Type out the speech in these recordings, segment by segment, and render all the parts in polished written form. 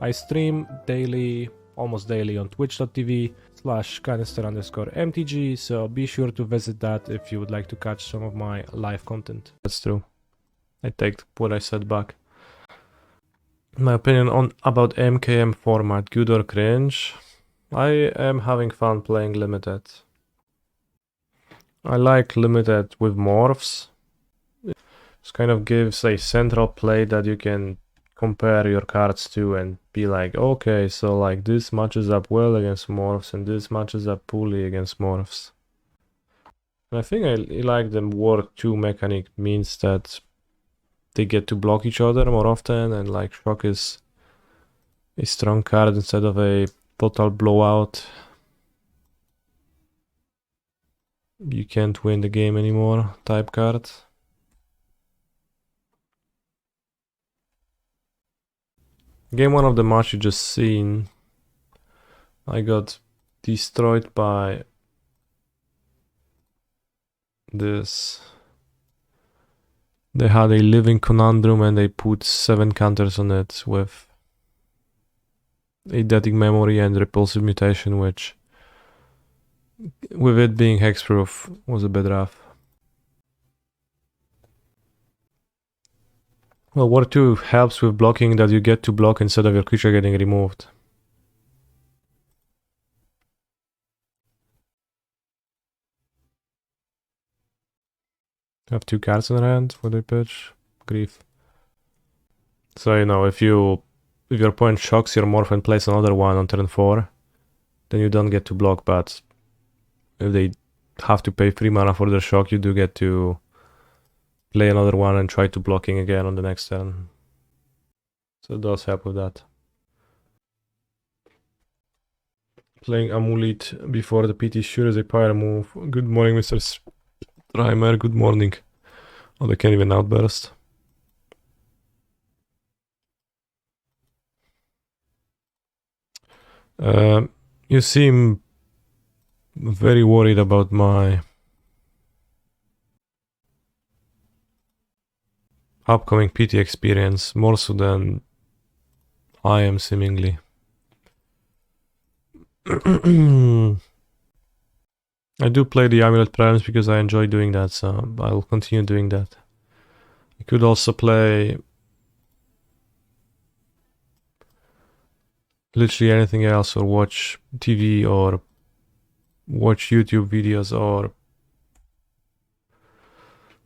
I stream daily, almost daily on twitch.tv/canister_mtg, so be sure to visit that if you would like to catch some of my live content. That's true. I take what I said back. My opinion about MKM format, good or cringe? I am having fun playing limited. I like limited with morphs. It kind of gives a central play that you can compare your cards to and be like, okay, so like this matches up well against morphs and this matches up poorly against morphs. And I think I like the work 2 mechanic means that they get to block each other more often, and like shock is a strong card instead of a total blowout. You can't win the game anymore type card. Game 1 of the match you just seen, I got destroyed by this. They had a living conundrum and they put 7 counters on it with eidetic memory and repulsive mutation, which with it being hexproof was a bit rough. Well, War 2 helps with blocking that you get to block instead of your creature getting removed. Have 2 cards in hand for the pitch. Grief. So you know, if your opponent shocks your morph and plays another one on turn 4, then you don't get to block, but if they have to pay 3 mana for their shock, you do get to play another one and try to blocking again on the next turn. So it does help with that. Playing Amulet before the PT sure is a power move. Good morning, Mr. Strimer. Good morning. Oh, they can't even outburst. You seem very worried about my upcoming PT experience, more so than I am seemingly. I do play the Amulet Prelims because I enjoy doing that, so I will continue doing that. I could also play literally anything else, or watch TV, or watch YouTube videos, or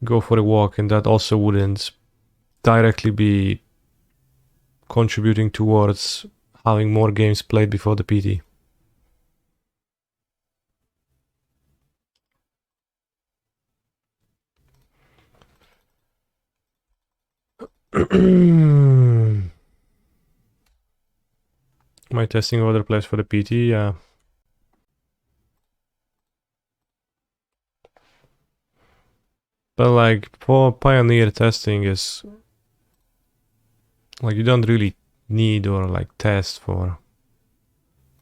go for a walk, and that also wouldn't directly be contributing towards having more games played before the PT. Am I testing other players for the PT? Yeah. But like for Pioneer, testing is like you don't really need or like test for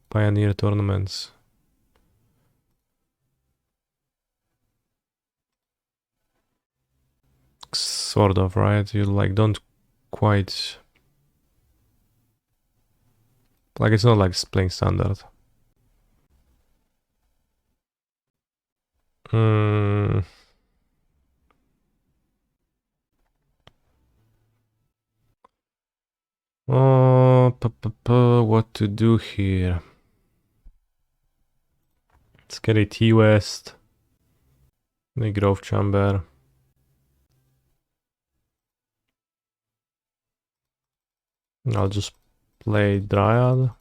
Pioneer tournaments. Sort of, right? You like don't quite, like it's not like playing standard. Oh, what to do here? Let's get a T-West. A Grove Chamber. I'll just play Dryad.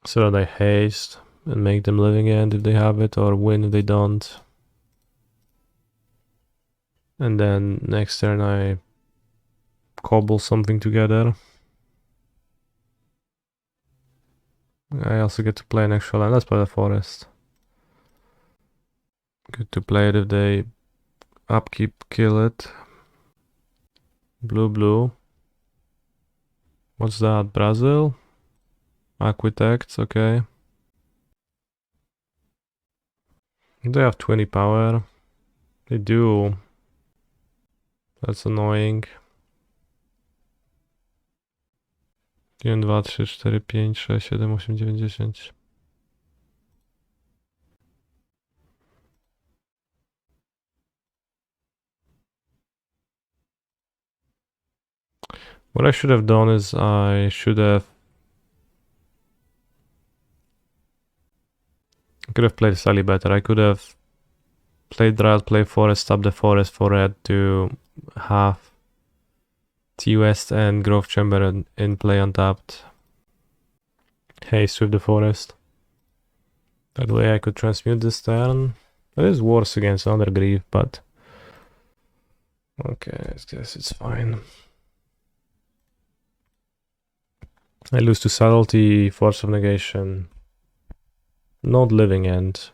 So that I haste and make them living end if they have it, or win if they don't. And then next turn I cobble something together. I also get to play an extra land. Let's play the forest. Good to play it if they upkeep kill it. Blue. What's that? Brazil? Aquitects, okay. They have 20 power. They do. That's annoying. 1, 2, 3, 4, 5, 6, 7, 8, 9, 10. What I should have done is I could have played slightly better. I could have played Dryad, play Forest, tap the Forest for red to have T West and Growth Chamber in play untapped. Haste with the Forest. That way I could transmute this turn. It is worse against Undergrief, but okay, I guess it's fine. I lose to Subtlety, Force of Negation. Not Living End.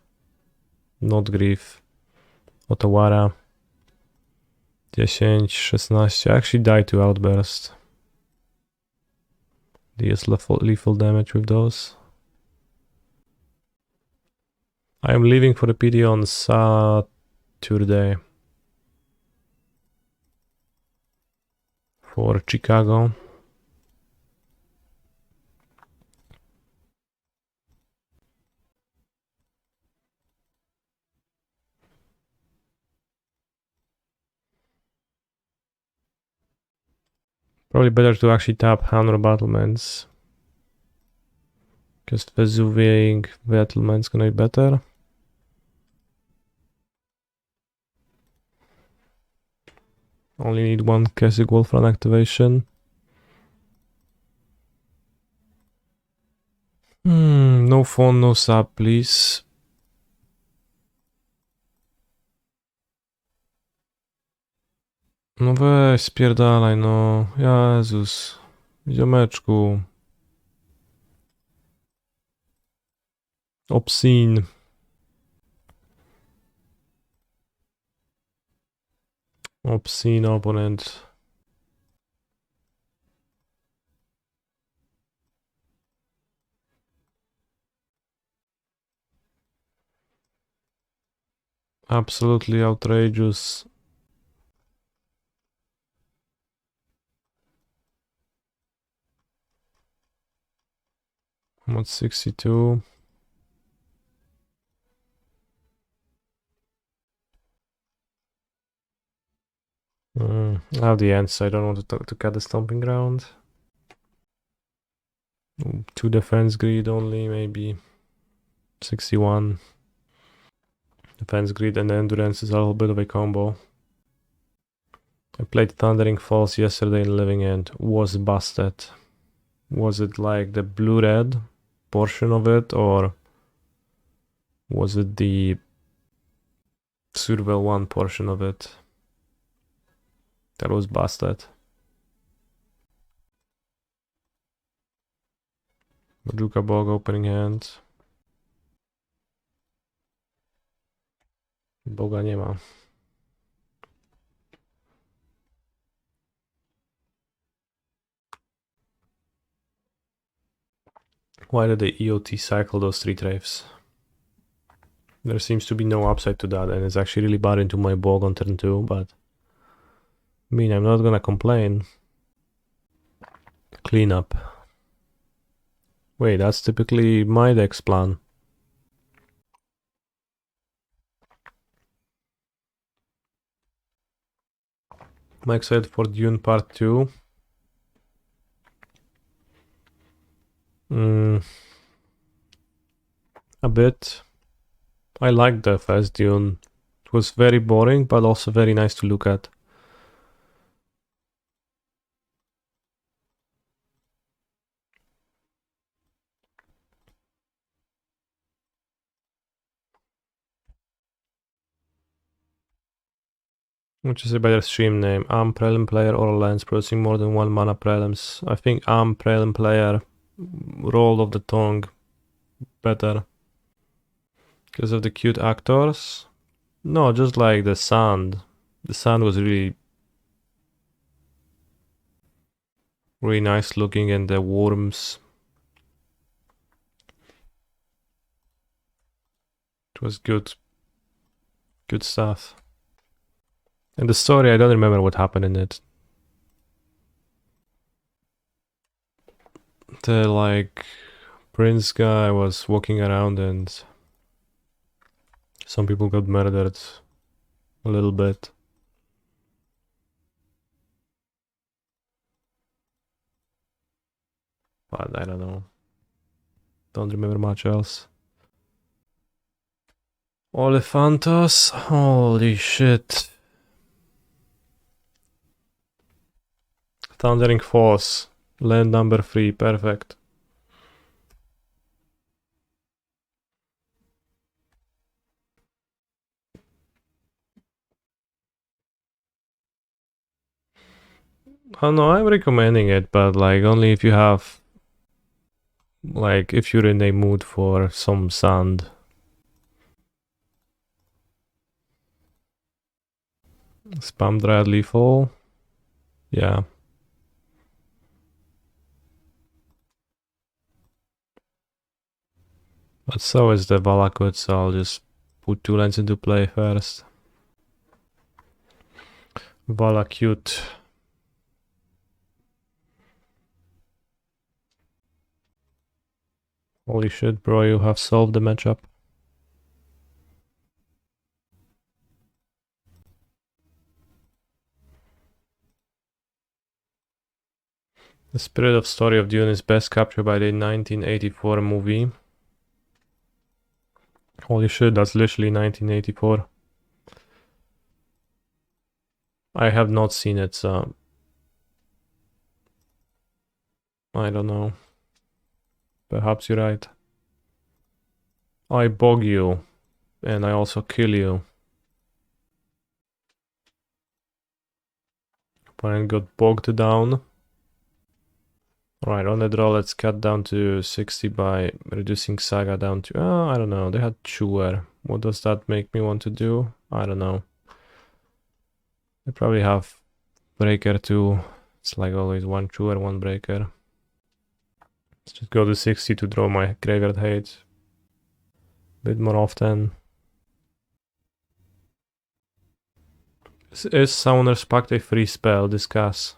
Not Grief. Otawara. 10, 16. I actually die to Outburst. Deals lethal damage with those. I am leaving for the PD on Saturday. For Chicago. Probably better to actually tap Hanweir Battlements. Because Vesuvian Battlements gonna be better. Only need one Kessig Wolf Run activation. No phone, no sub, please. No weź, spierdalaj, no. Jezus. Ziomeczku. Obscene. Obscene opponent. Absolutely outrageous. I'm at 62. I have the Ents, I don't want to cut the Stomping Ground. 2 defense greed only, maybe. 61. Defense greed and endurance is a little bit of a combo. I played Thundering Falls yesterday in Living End. Was busted. Was it like the blue-red portion of it, or was it the Surveil 1 portion of it? That was busted. Bojuka Bog opening hand. Boga nie ma. Why did the EOT cycle those 3 traves? There seems to be no upside to that, and it's actually really bad into my Bog on turn 2, but I mean, I'm not gonna complain. Cleanup. Wait, that's typically my deck's plan. I'm excited for Dune Part 2. A bit. I liked the first Dune. It was very boring, but also very nice to look at. Which is a better stream name? Prelim player or lands producing more than 1 mana prelims. I think Prelim player, roll of the tongue, better. Because of the cute actors? No, just like the sound. The sound was really Really nice looking, and the worms. It was good. Good stuff. And the story, I don't remember what happened in it. The like prince guy was walking around and some people got murdered a little bit. But I don't know. Don't remember much else. Olephantos? Holy shit. Thundering Force. Land number 3, perfect. Oh no, I'm recommending it, but like only if you have, like if you're in a mood for some sand. Spam Dryad lethal. Yeah. But so is the Valakut, so I'll just put 2 lands into play first. Valakut. Holy shit, bro, you have solved the matchup. The spirit of story of Dune is best captured by the 1984 movie. Holy shit, that's literally 1984. I have not seen it, so I don't know. Perhaps you're right. I bog you, and I also kill you. Opponent got bogged down. Alright, on the draw, let's cut down to 60 by reducing Saga down to... I don't know, they had Chewer. What does that make me want to do? I don't know. They probably have Breaker too. It's like always 1 Chewer, 1 Breaker. Let's just go to 60 to draw my Graveyard Hate. Bit more often. Is Summoner's Pact a free spell? Discuss.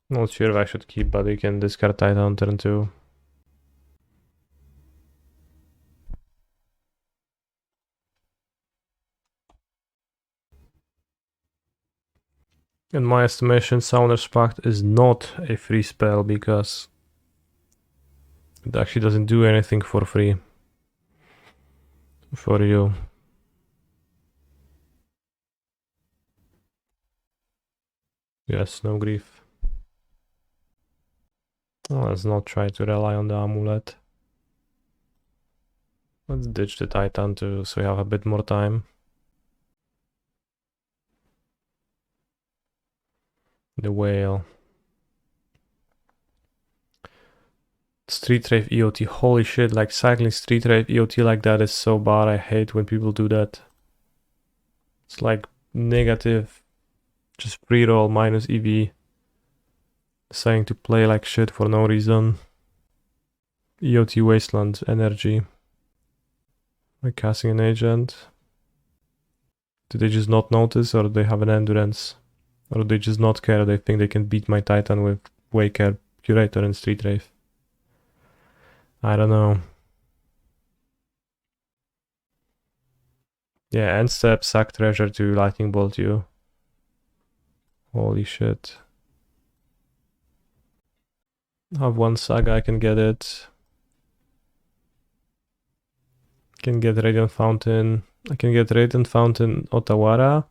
Not sure if I should keep, but you can discard Titan on turn 2. In my estimation, Summoner's Pact is not a free spell because it actually doesn't do anything for free for you. Yes, no grief. Well, let's not try to rely on the amulet. Let's ditch the Titan too, so we have a bit more time. The whale. Street Rave EOT. Holy shit, like cycling Street Rave EOT like that is so bad. I hate when people do that. It's like negative, just free roll minus EV. Deciding to play like shit for no reason. EOT Wasteland energy. By casting an agent. Do they just not notice, or do they have an endurance? Or do they just not care? They think they can beat my Titan with Waker, Curator, and Street Rave. I don't know. Yeah, end step, sack treasure to lightning bolt you. Holy shit. I have 1 Saga, I can get it. Can get Radiant Fountain. I can get Radiant Fountain Otawara.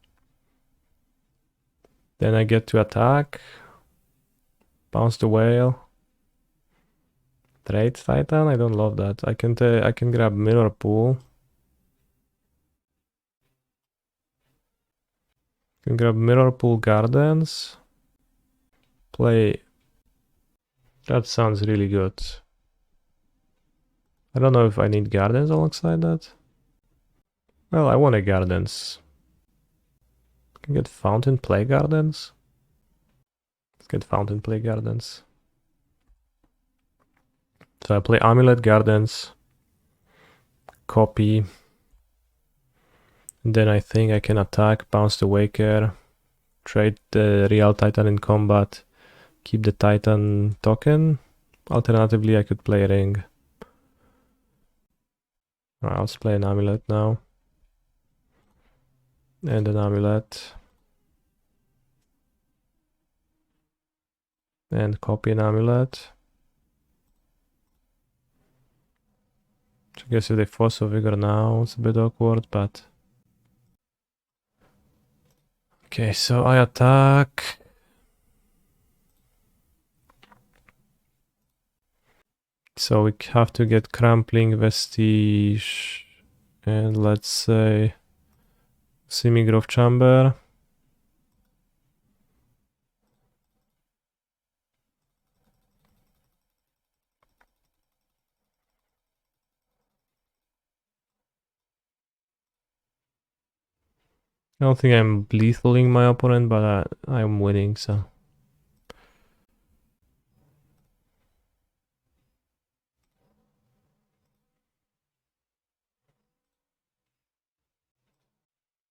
Then I get to attack. Bounce the whale. Trade Titan? I don't love that. I can grab Mirrorpool. Can grab Mirrorpool Gardens. Play. That sounds really good. I don't know if I need Gardens alongside that. Well, I want a Gardens. Can get Fountain Play Gardens. Let's get Fountain Play Gardens. So I play Amulet Gardens, copy, and then I think I can attack, bounce the Waker, trade the Real Titan in combat, keep the Titan token. Alternatively, I could play Ring. Alright, let's play an Amulet now. And an Amulet. And copy an Amulet. I guess if they force a Vigor now, it's a bit awkward, but... Okay, so I attack. So we have to get Crumbling Vestige and let's say Simic Chamber. I don't think I'm lethaling my opponent, but I'm winning, so...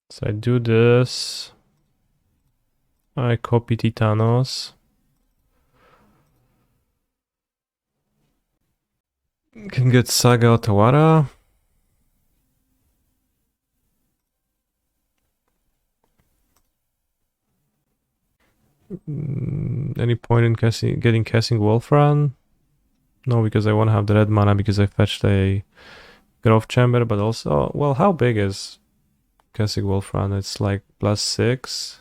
So I do this. I copy Titanos. Can get Saga Otawara. Any point in getting Kessig Wolf Run? No, because I want to have the red mana because I fetched a Growth Chamber, but also... Well, how big is Kessig Wolf Run? It's like +6.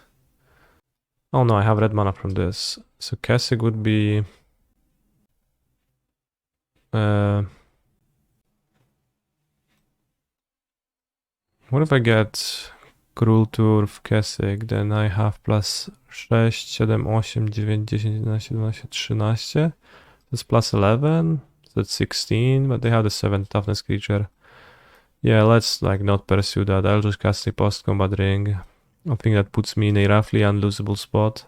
Oh no, I have red mana from this. So Kessig would be... what if I get Gruul Turf, Kessig, then I have +6, 7, 8, 9, 10, 11, 12, 13. That's +11, so that's 16, but they have the 7 toughness creature. Yeah, let's like not pursue that. I'll just cast a post-combat ring. I think that puts me in a roughly unlosable spot.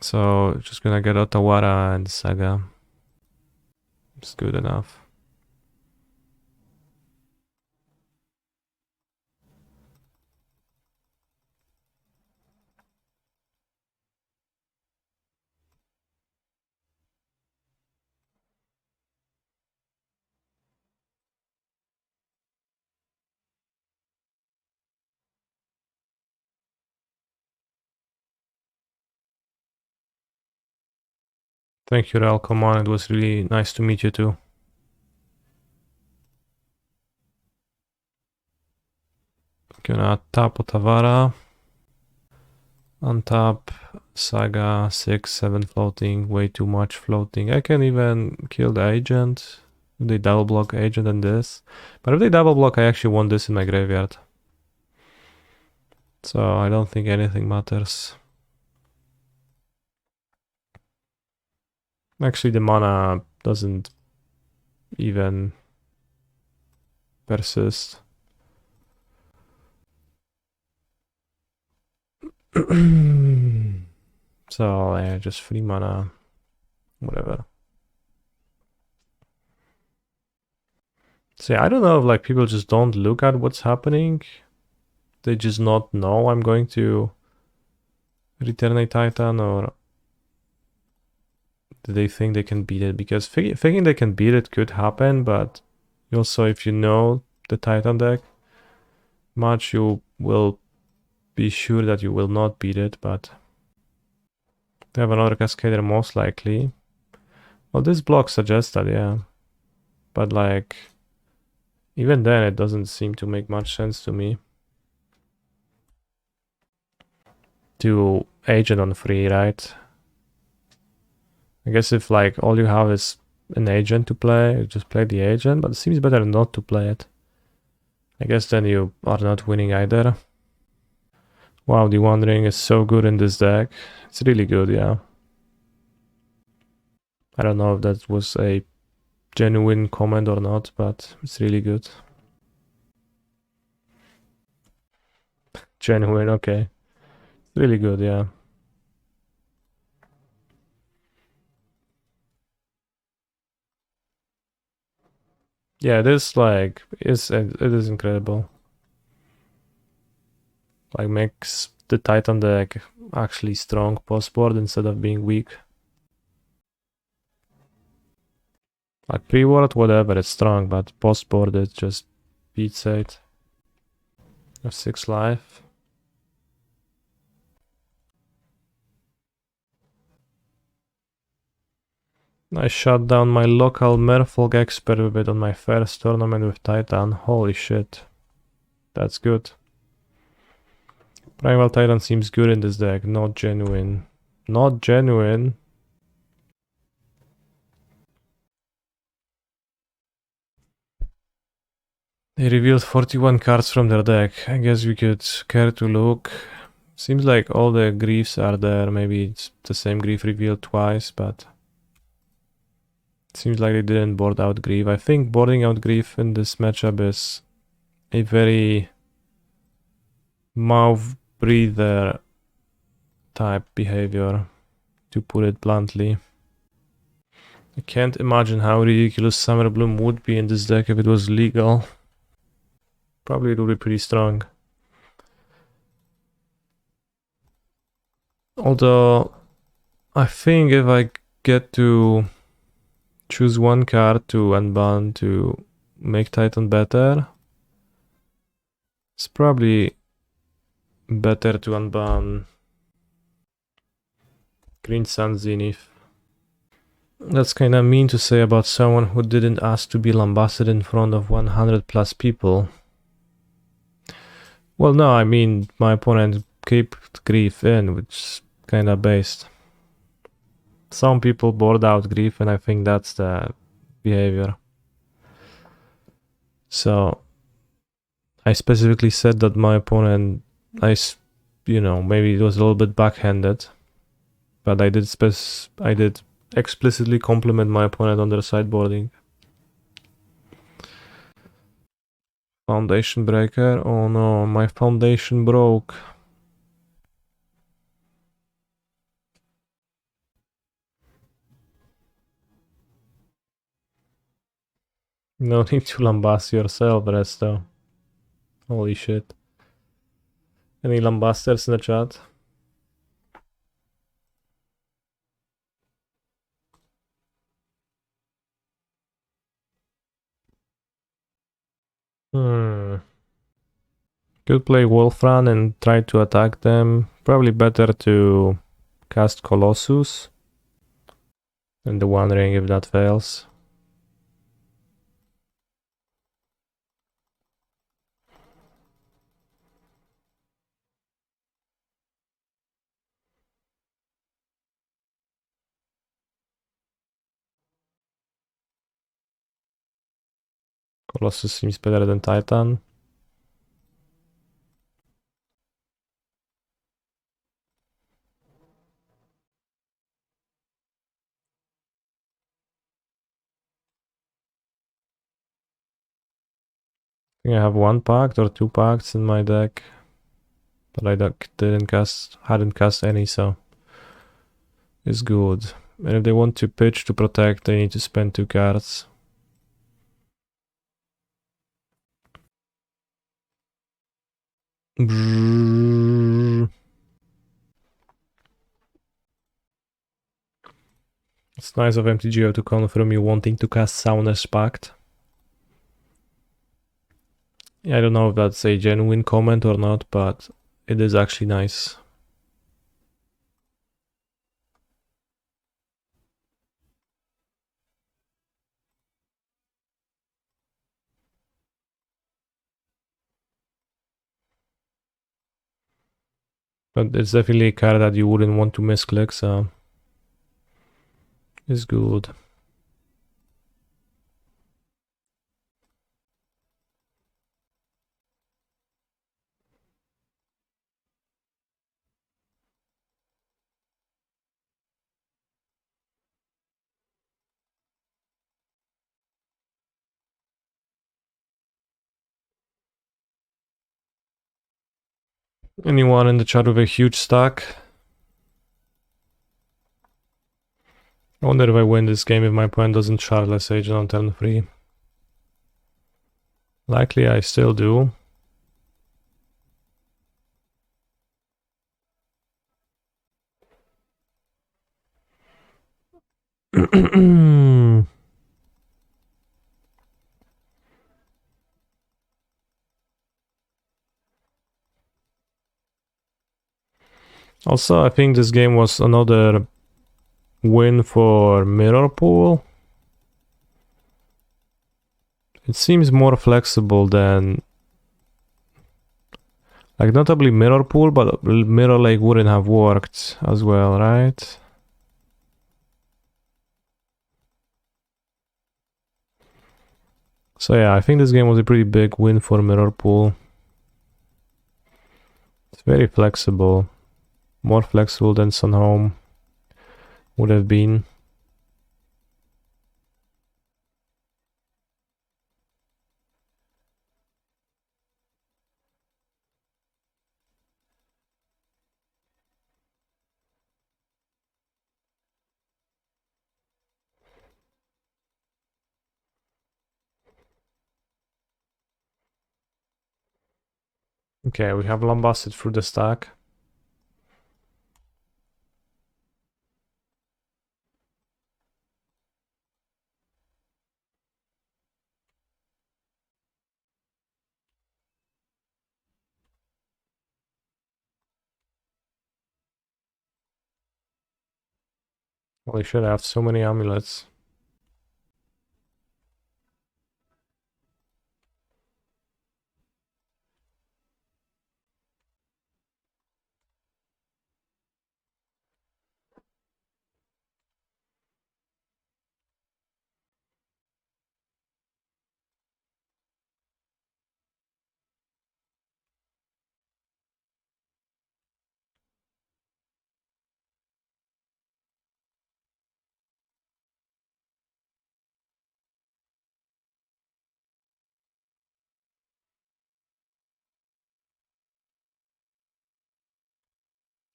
So just gonna get Otawara and Saga. It's good enough. Thank you, Real. Come on, it was really nice to meet you too. Gonna tap Otawara. Untap Saga 6, 7 floating, way too much floating. I can even kill the agent. They double block agent and this. But if they double block, I actually want this in my graveyard. So I don't think anything matters. Actually, the mana doesn't even persist. So yeah, just free mana, whatever. See, I don't know if like people just don't look at what's happening. They just not know I'm going to return a Titan, or do they think they can beat it? Because thinking they can beat it could happen, but also if you know the Titan deck much, you will be sure that you will not beat it, but they have another Cascader most likely. Well, this block suggests that, yeah. But like, even then it doesn't seem to make much sense to me. To agent on free, right? I guess if like all you have is an agent to play, you just play the agent, but it seems better not to play it. I guess then you are not winning either. Wow, the Wandering is so good in this deck. It's really good, yeah. I don't know if that was a genuine comment or not, but it's really good. Genuine, okay. Really good, yeah. Yeah, this like it is incredible. Like makes the Titan deck actually strong post-board instead of being weak. Like pre-board, whatever, it's strong, but post-board it just beats it. Have 6 life. I shut down my local Merfolk expert with it on my first tournament with Titan. Holy shit. That's good. Primeval Titan seems good in this deck. Not genuine. Not genuine. They revealed 41 cards from their deck. I guess we could care to look. Seems like all the griefs are there. Maybe it's the same grief revealed twice, but seems like they didn't board out grief. I think boarding out grief in this matchup is a very mouth breather type behavior, to put it bluntly. I can't imagine how ridiculous Summer Bloom would be in this deck if it was legal. Probably it would be pretty strong. Although, I think if I get to choose one card to unban to make Titan better, it's probably better to unban Green Sun Zenith. That's kinda mean to say about someone who didn't ask to be lambasted in front of 100 plus people. Well, no, I mean my opponent kept grief in, which is kinda based. Some people board out grief, and I think that's the behavior. So I specifically said that my opponent, maybe it was a little bit backhanded, but I did explicitly compliment my opponent on their sideboarding. Foundation breaker. Oh no, my foundation broke. No need to lambast yourself, Resto. Holy shit. Any lambasters in the chat? Could play Wolf Run and try to attack them. Probably better to cast Colossus and the One Ring if that fails. Colossus seems better than Titan. I think I have one pact or two pacts in my deck, but I hadn't cast any, so it's good. And if they want to pitch to protect, they need to spend 2 cards. Brrr. It's nice of MTGO to confirm you wanting to cast Soundness Pact. I don't know if that's a genuine comment or not, but it is actually nice. But it's definitely a card that you wouldn't want to misclick, so it's good. Anyone in the chat with a huge stack? I wonder if I win this game if my opponent doesn't Charless Agent on turn 3. Likely I still do. Also, I think this game was another win for Mirrorpool. It seems more flexible than... Like, notably Mirrorpool, but Mirror Lake wouldn't have worked as well, right? So yeah, I think this game was a pretty big win for Mirrorpool. It's very flexible. More flexible than Sunhome would have been. Okay, we have lambasted through the stack. Holy shit, I have so many amulets.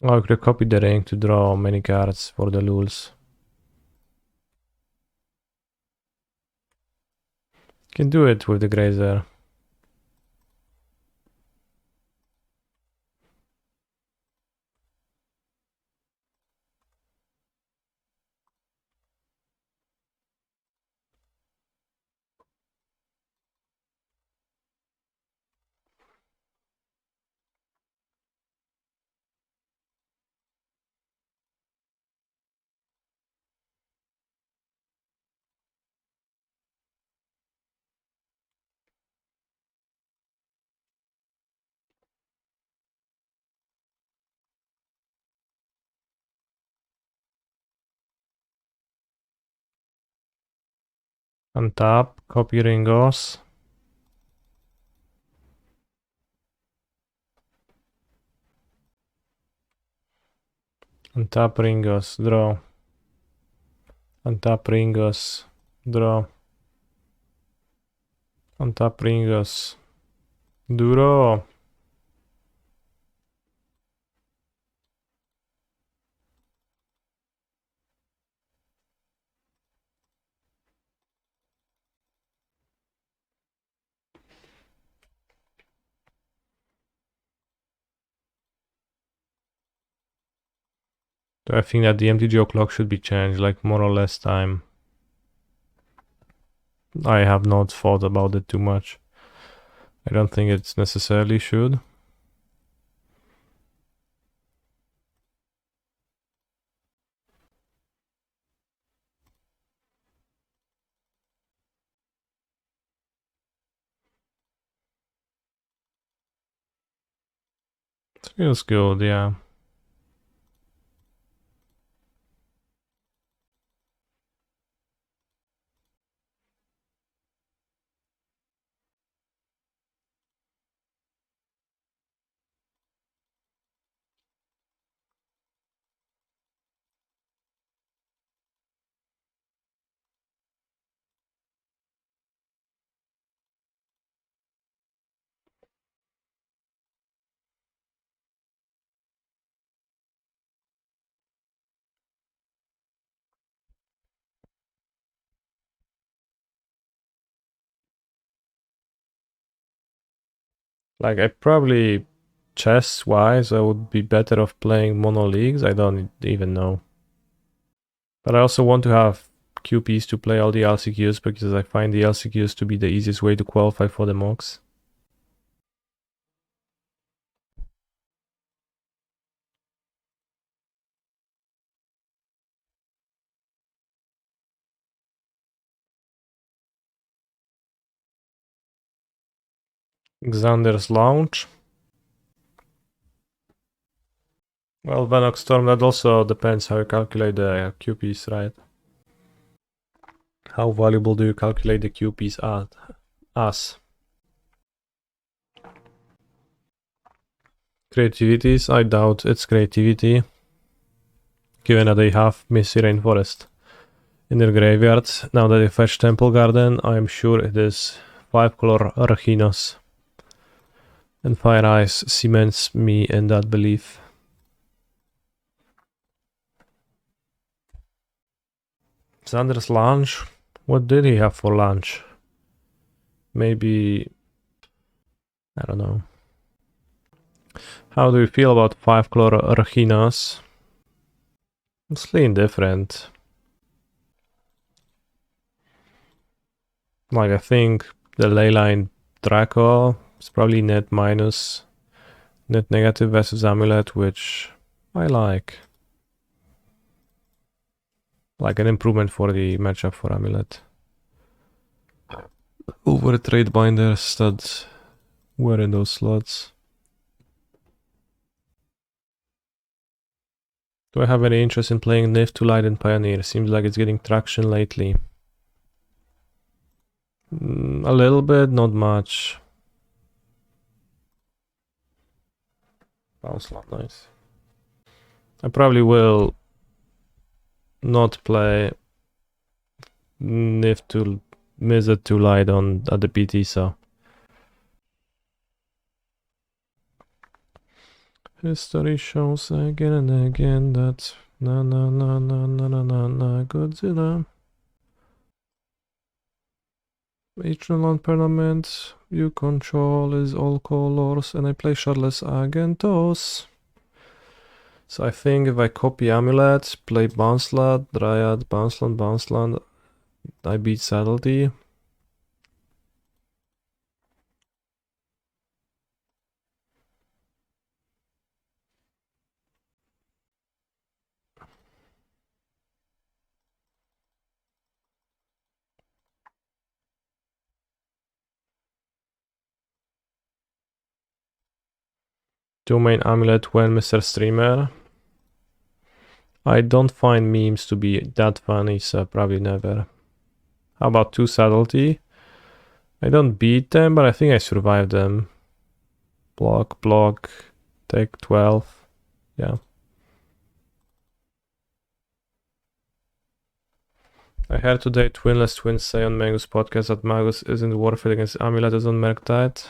Oh, I could have copied the ring to draw many cards for the lulz. Can do it with the Grazer. Untap, copy Ringos. Untap Ringos, draw. Untap Ringos, draw. Untap Ringos, draw. I think that the MTGO clock should be changed, like more or less time. I have not thought about it too much. I don't think it's necessarily should. It feels good, yeah. Like, I probably, chess-wise, I would be better off playing mono leagues. I don't even know. But I also want to have QPs to play all the LCQs because I find the LCQs to be the easiest way to qualify for the mocks. Xander's Launch. Well, Venox Storm, that also depends how you calculate the QPs, right? How valuable do you calculate the QPs as? Creativities, I doubt it's creativity, given that they have Misty Rainforest in their graveyard. Now that they fetch Temple Garden, I am sure it is 5-color Archinos. And Fire Eyes cements me in that belief. Xander's lunch? What did he have for lunch? Maybe... I don't know. How do you feel about 5-color Archinos? Mostly indifferent. Like, I think the Leyline Draco is probably net minus, net negative versus Amulet, which I like. Like an improvement for the matchup for Amulet. Over trade binders that were in those slots. Do I have any interest in playing Nif to Light and Pioneer? Seems like it's getting traction lately. A little bit, not much. Bounce lot, nice. I probably will not play Nif to Mizzet to Light on at the PT, so. History shows again and again that na Godzilla. Each land permanent you control is all colors, and I play shardless Agentos. So I think if I copy Amulet, play Bounceland, Dryad, Bounceland, I beat Subtlety. Domain Amulet when Mr. Streamer. I don't find memes to be that funny, so probably never. How about 2 Subtlety? I don't beat them, but I think I survived them. Block, take 12. Yeah. I heard today Twinless Twins say on Magus podcast that Magus isn't worth it against Amuletos on Merktide.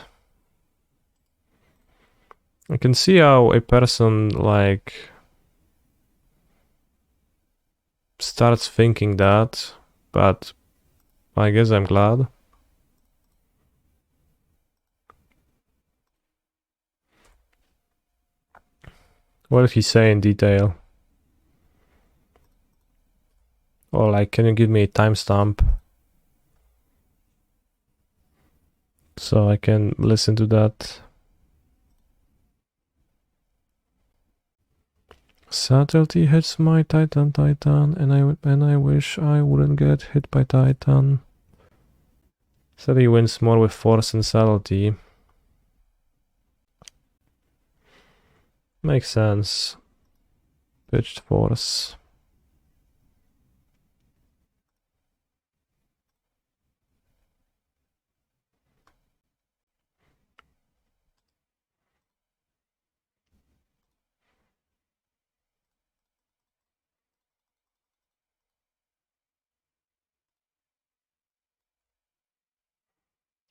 I can see how a person like starts thinking that, but I guess I'm glad. What did he say in detail? Or like, can you give me a timestamp so I can listen to that? Subtlety hits my Titan, and I wish I wouldn't get hit by Titan. Said he wins more with force and subtlety. Makes sense. Pitched force.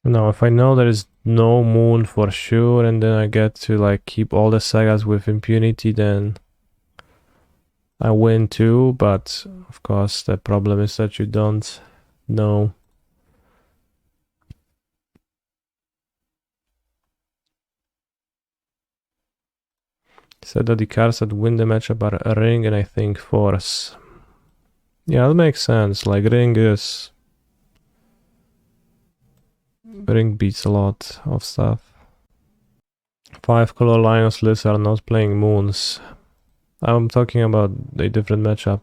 Now, if I know there is no moon for sure, and then I get to like keep all the sagas with impunity, then I win too. But of course, the problem is that you don't know. Said that the cards that win the matchup are a Ring and I think Force. Yeah, that makes sense. Like Ring beats a lot of stuff. 5-color Lion's lists are not playing Moons. I'm talking about a different matchup.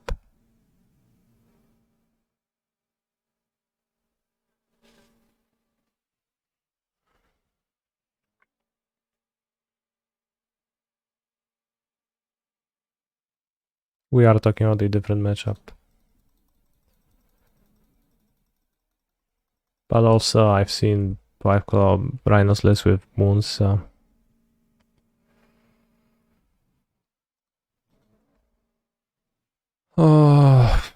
We are talking about a different matchup. But also I've seen 5-color Rhinos lists with Moons, so... Oh...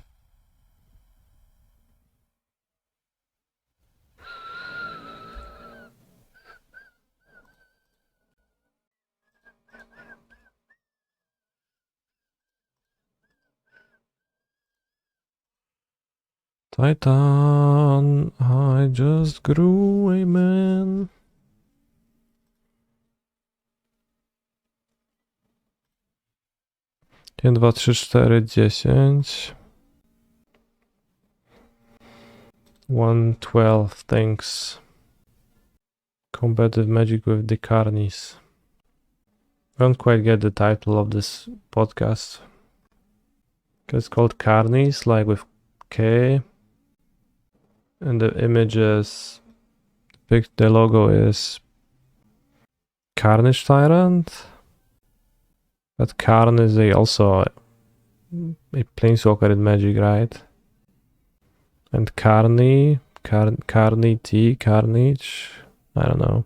Titan, I just grew a man. Jeden, dwa, trzy, cztery, 10. 112, thanks. Competitive Magic with the Carnies. I don't quite get the title of this podcast. It's called Carnies, like with K. And the images, the logo is Carnage Tyrant. But Karn is also a planeswalker in Magic, right? And Carney T, Carnage, I don't know.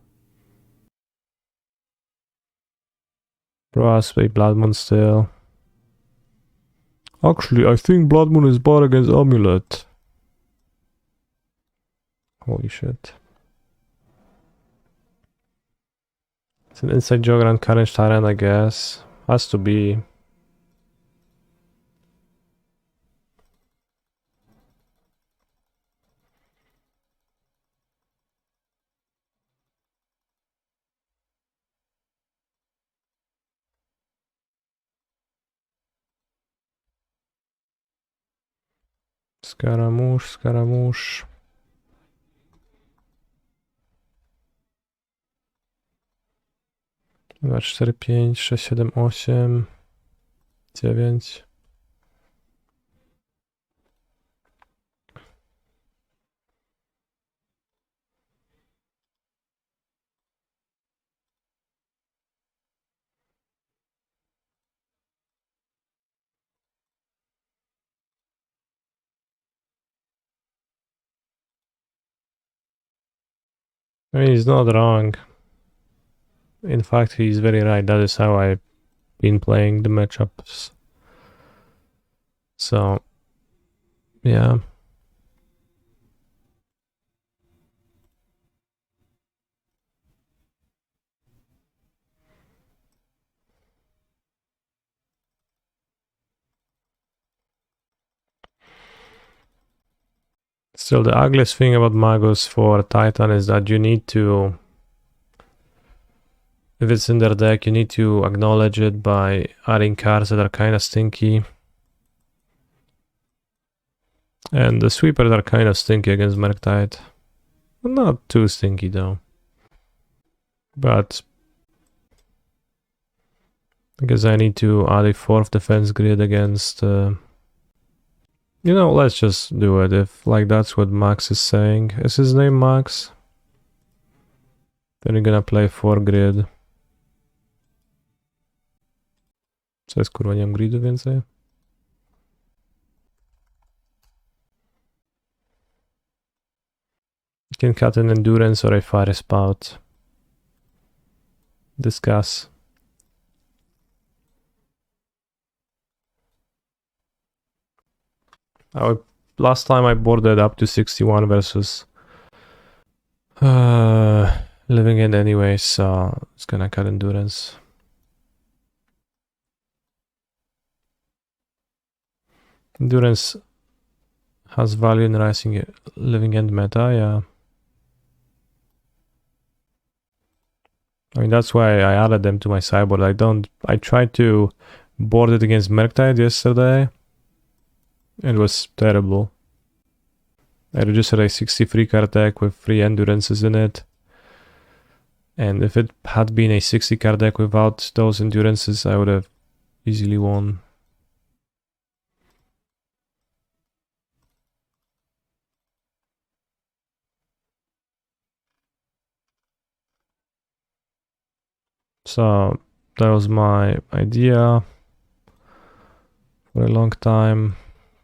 Probably Blood Moon still. Actually, I think Blood Moon is bought against Amulet. Holy shit. It's an inside joke around Carnage Tyrant, I guess. Has to be. Scaramouche. 2, 4, 5, 6, 7, 8, 9. I mean, he's not wrong. In fact, he's very right. That is how I've been playing the matchups. So, yeah. Still, the ugliest thing about Magus for Titan is that you need to... If it's in their deck, you need to acknowledge it by adding cards that are kind of stinky. And the sweepers are kind of stinky against Murktide. Not too stinky though. But I guess I need to add a 4th defense grid against... You know, let's just do it if like that's what Max is saying. Is his name Max? Then you're gonna play 4 grid. Co jest kurwa, nie mam gridu więcej? You can cut an endurance or a fire spout. Discuss. Last time I boarded up to 61 versus Living End anyway, so it's gonna cut endurance. Endurance has value in rising Living End meta, yeah. I mean, that's why I added them to my sideboard. I tried to board it against Murktide yesterday. It was terrible. I just had a 63 card deck with 3 endurances in it. And if it had been a 60 card deck without those endurances, I would have easily won. So that was my idea for a long time,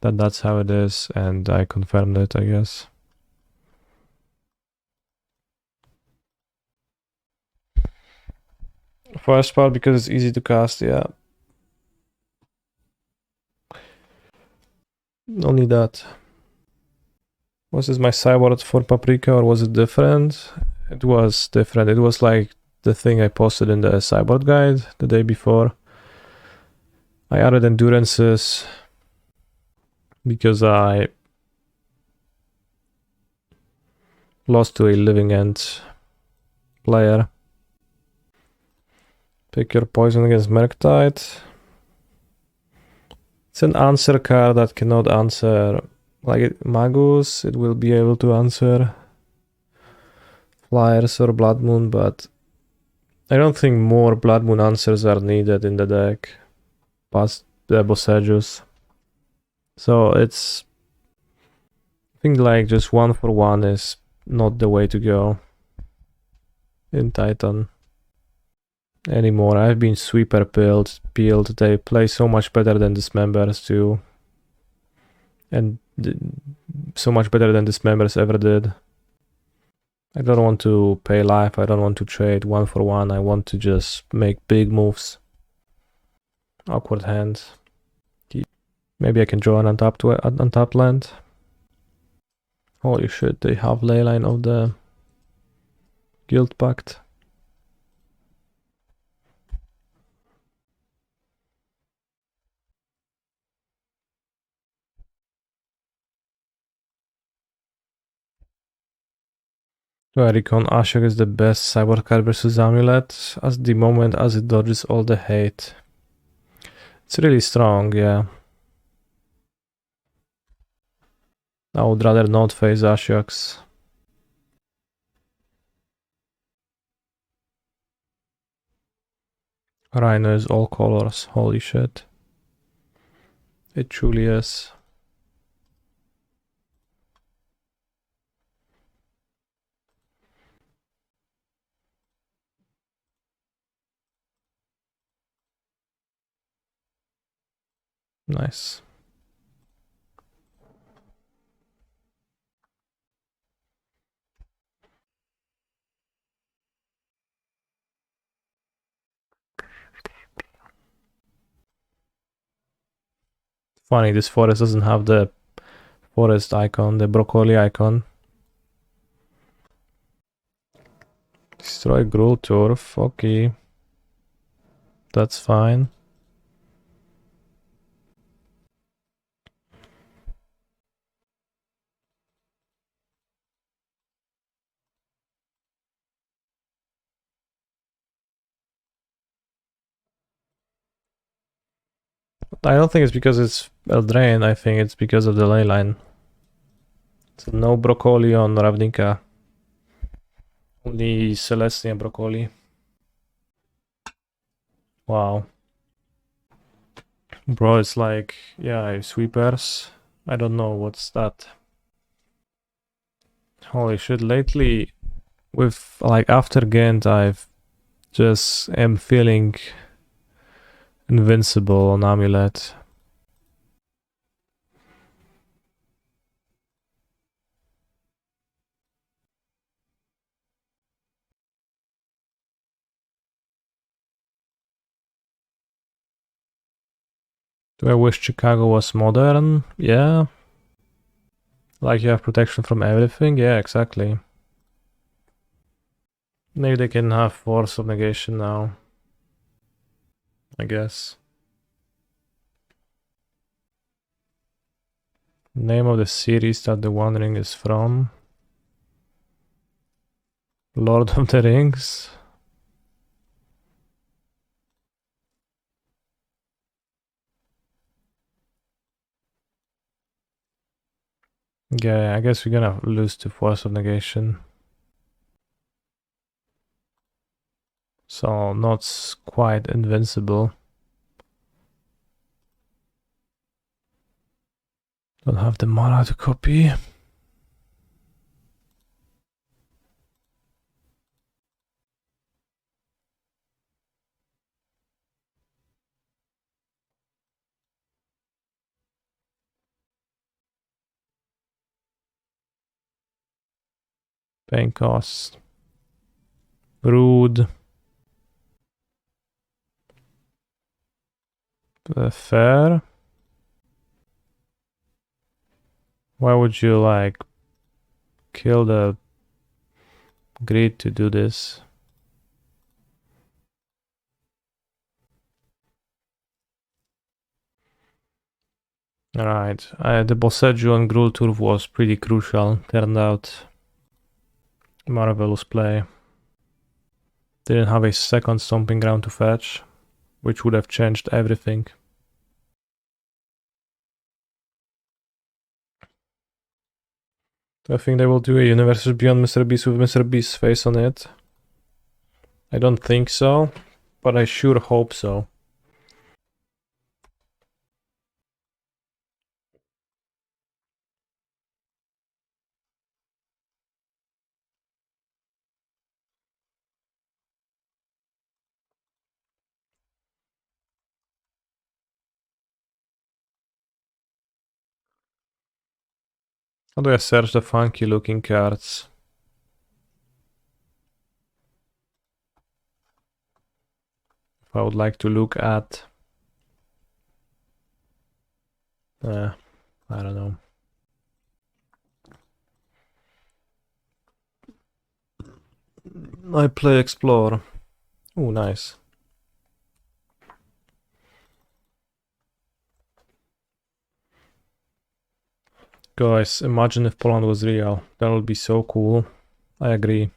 that that's how it is, and I confirmed it, I guess. First part because it's easy to cast, yeah. Only that. Was this my sideboard for Paprika or was it different? It was different. It was like the thing I posted in the sideboard guide the day before. I added endurances because I lost to a Living Ent player. Pick your poison against Murktide. It's an answer card that cannot answer, like Magus, it will be able to answer Flyers or Blood Moon, but I don't think more Blood Moon answers are needed in the deck past the Boseijus. So it's, I think like just 1-for-1 is not the way to go in Titan anymore. I've been sweeper peeled. They play so much better than Dismembers too. And so much better than Dismembers ever did. I don't want to pay life, I don't want to trade 1-for-1, I want to just make big moves. Awkward hands. Maybe I can draw an untapped land. Holy shit, they have Leyline of the Guild Pact. I reckon Ashok is the best sideboard card versus Amulet, as the moment as it dodges all the hate. It's really strong, yeah. I would rather not face Ashoks. Rhino is all colors, holy shit. It truly is. Nice. Funny, this forest doesn't have the forest icon, the broccoli icon. Destroy Gruul Turf, okay. That's fine. I don't think it's because it's Eldraine, I think it's because of the leyline. So no broccoli on Ravnica. Only Selesnya broccoli. Wow. Bro, it's like, yeah, sweepers. I don't know what's that. Holy shit, lately with like after Ghent I've just am feeling invincible on Amulet. Do I wish Chicago was modern? Yeah. Like you have protection from everything? Yeah, exactly. Maybe they can have Force of Negation now. I guess. Name of the series that the One Ring is from. Lord of the Rings. Yeah, I guess we're gonna lose to Force of Negation. So not quite invincible. Don't have the mana to copy. Pain cost. Rude. Fair. Why would you like kill the greed to do this? Alright, the Boseiju on Gruul Turf was pretty crucial. Turned out marvelous play. Didn't have a second Stomping Ground to fetch, which would have changed everything. I think they will do a Universes Beyond Mr. Beast with Mr. Beast's face on it. I don't think so, but I sure hope so. How do I search the funky looking cards? If I would like to look at... I don't know. I play Explore. Oh, nice. Guys, imagine if Poland was real. That would be so cool. I agree.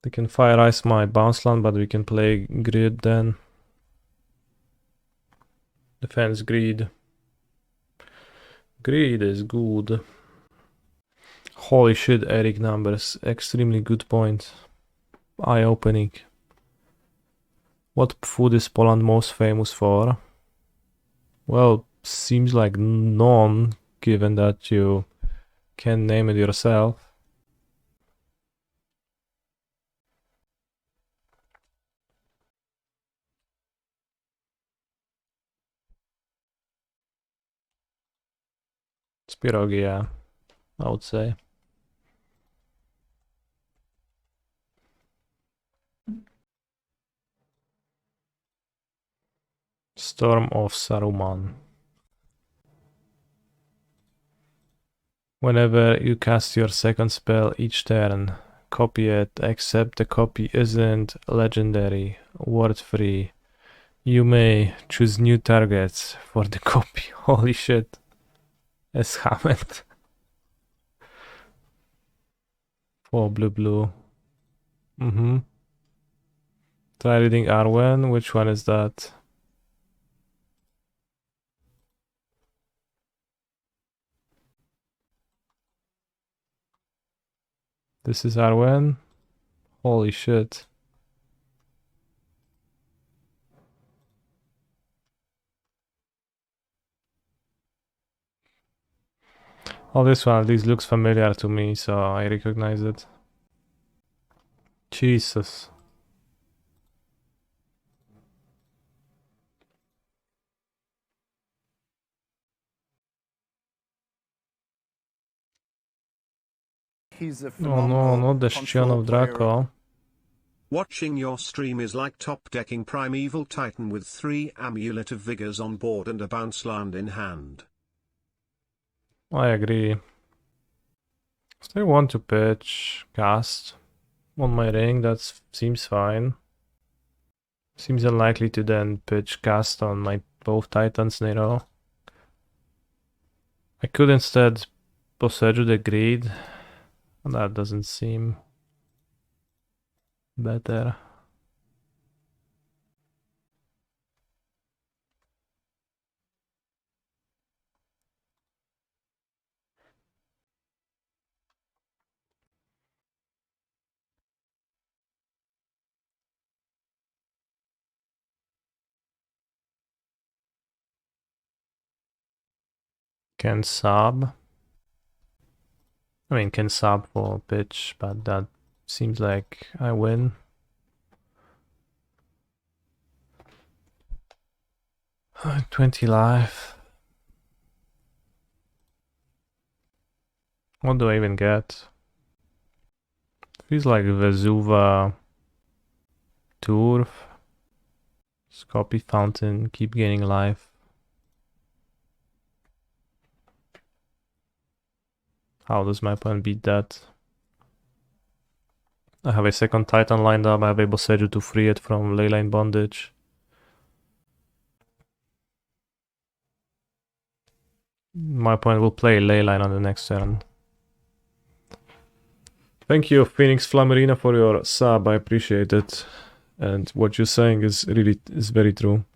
They can fire ice my bounce land, but we can play grid then. Defense greed. Greed is good. Holy shit, Eric numbers. Extremely good point. Eye-opening. What food is Poland most famous for? Well, seems like none, given that you can name it yourself. It's pierogi, yeah, I would say. Storm of Saruman. Whenever you cast your second spell each turn, copy it, except the copy isn't legendary, word free. You may choose new targets for the copy. Holy shit. As Hammett. For blue. Try reading Arwen. Which one is that? This is Arwen? Holy shit. Oh, this one, this looks familiar to me, so I recognize it. Jesus. He's a Oh no, not the Shion of Draco. Watching your stream is like top decking Primeval Titan with 3 Amulet of Vigors on board and a bounce land in hand. I agree. Still want to pitch cast on my ring, that seems fine. Seems unlikely to then pitch cast on my both Titans in a row. I could instead Boseiju the Greed. That doesn't seem better. can sub. I mean, can sub for pitch, but that seems like I win. $20 life. What do I even get? Feels like Vesuva, Turf, Scopy Fountain, keep gaining life. How does my opponent beat that? I have a second Titan lined up, I have a Boseiju to free it from Leyline Bondage. My opponent will play Leyline on the next turn. Thank you, Phoenix Flamerina, for your sub, I appreciate it. And what you're saying is very true.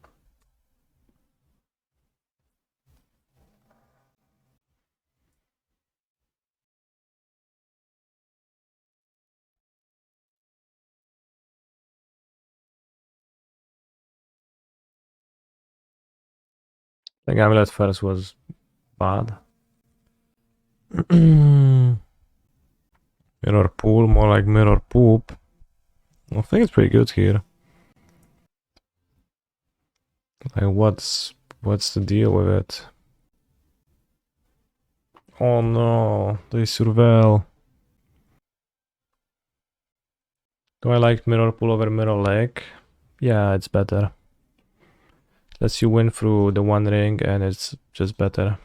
I think Amulet first was bad. Mirrorpool, more like mirror poop. I think it's pretty good here. Like what's the deal with it? Oh no, they surveil. Do I like Mirrorpool over Mirror Lake? Yeah, it's better. Lets you win through the one ring and it's just better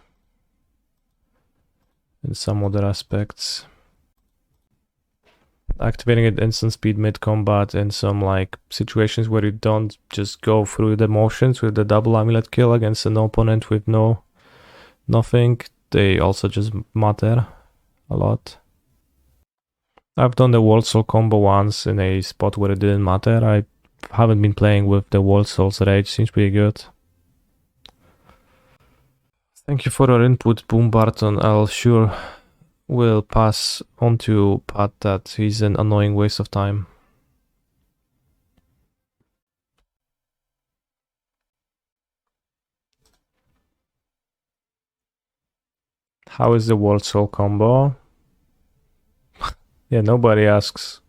in some other aspects. Activating it instant speed mid combat in some like situations where you don't just go through the motions with the double amulet kill against an opponent with nothing. They also just matter a lot. I've done the World Soul combo once in a spot where it didn't matter. I haven't been playing with the World Soul's Rage, seems pretty good. Thank you for your input, Boom Barton. I'll sure will pass on to Pat that he's an annoying waste of time. How is the World Soul combo? Yeah, nobody asks.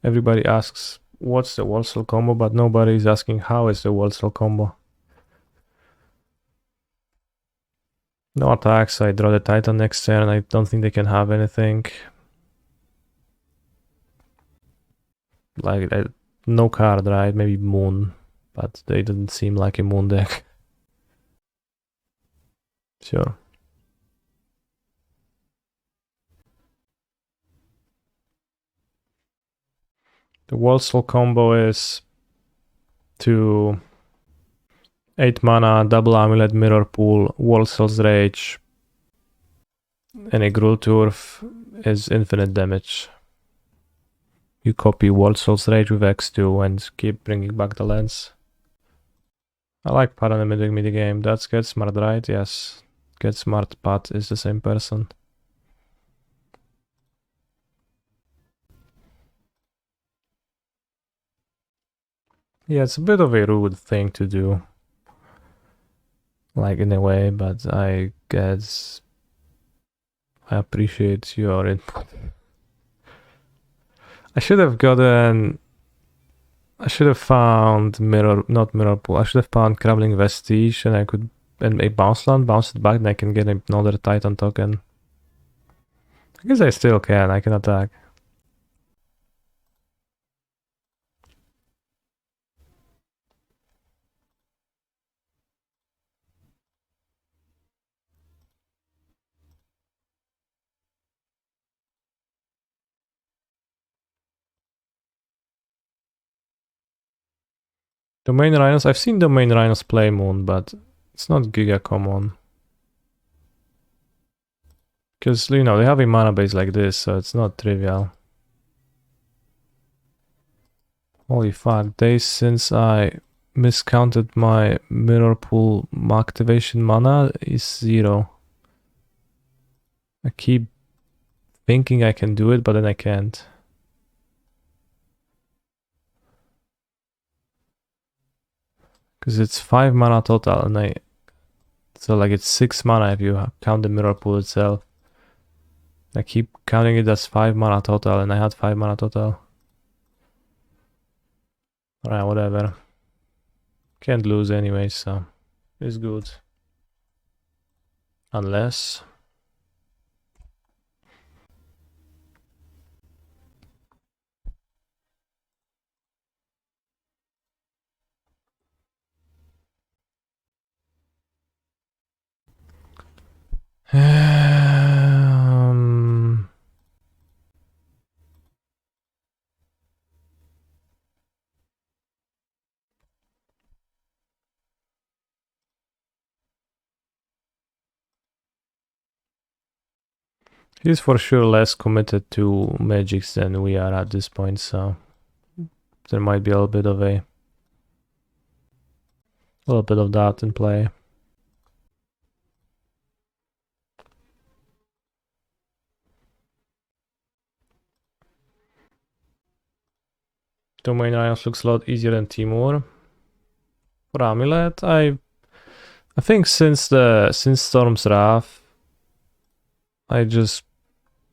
Everybody asks what's the World Soul combo, but nobody's asking how is the World Soul combo. No attacks, I draw the Titan next turn, I don't think they can have anything. Like, no card, right? Maybe Moon, but they didn't seem like a Moon deck. Sure. The World Soul combo is to 8 mana, double amulet, Mirrorpool, World Soul's Rage, and a Gruul Turf is infinite damage. You copy World Soul's Rage with X2 and keep bringing back the lands. I like Paranemic midi game. That's Get Smart, right? Yes. Get Smart Pat is the same person. Yeah, it's a bit of a rude thing to do. Like, in a way, but I guess I appreciate your input. I should have found not Mirrorpool. I should have found Crumbling Vestige and I could, and a bounce land, bounce it back, and I can get another Titan token. I guess I still can, I can attack. Domain Rhinos, I've seen Domain Rhinos play Moon, but it's not giga common. Because, you know, they have a mana base like this, so it's not trivial. Holy fuck, days since I miscounted my Mirrorpool activation mana is 0. I keep thinking I can do it, but then I can't. Because it's 5 mana total, and So like it's 6 mana if you count the Mirrorpool itself. I keep counting it as 5 mana total, and I had 5 mana total. Alright, whatever. Can't lose anyway, so it's good. Unless... He's for sure less committed to magics than we are at this point, so there might be a little bit of that in play. Domain Rhinos looks a lot easier than Timur. For Amulet, I think since Storm's Wrath, I just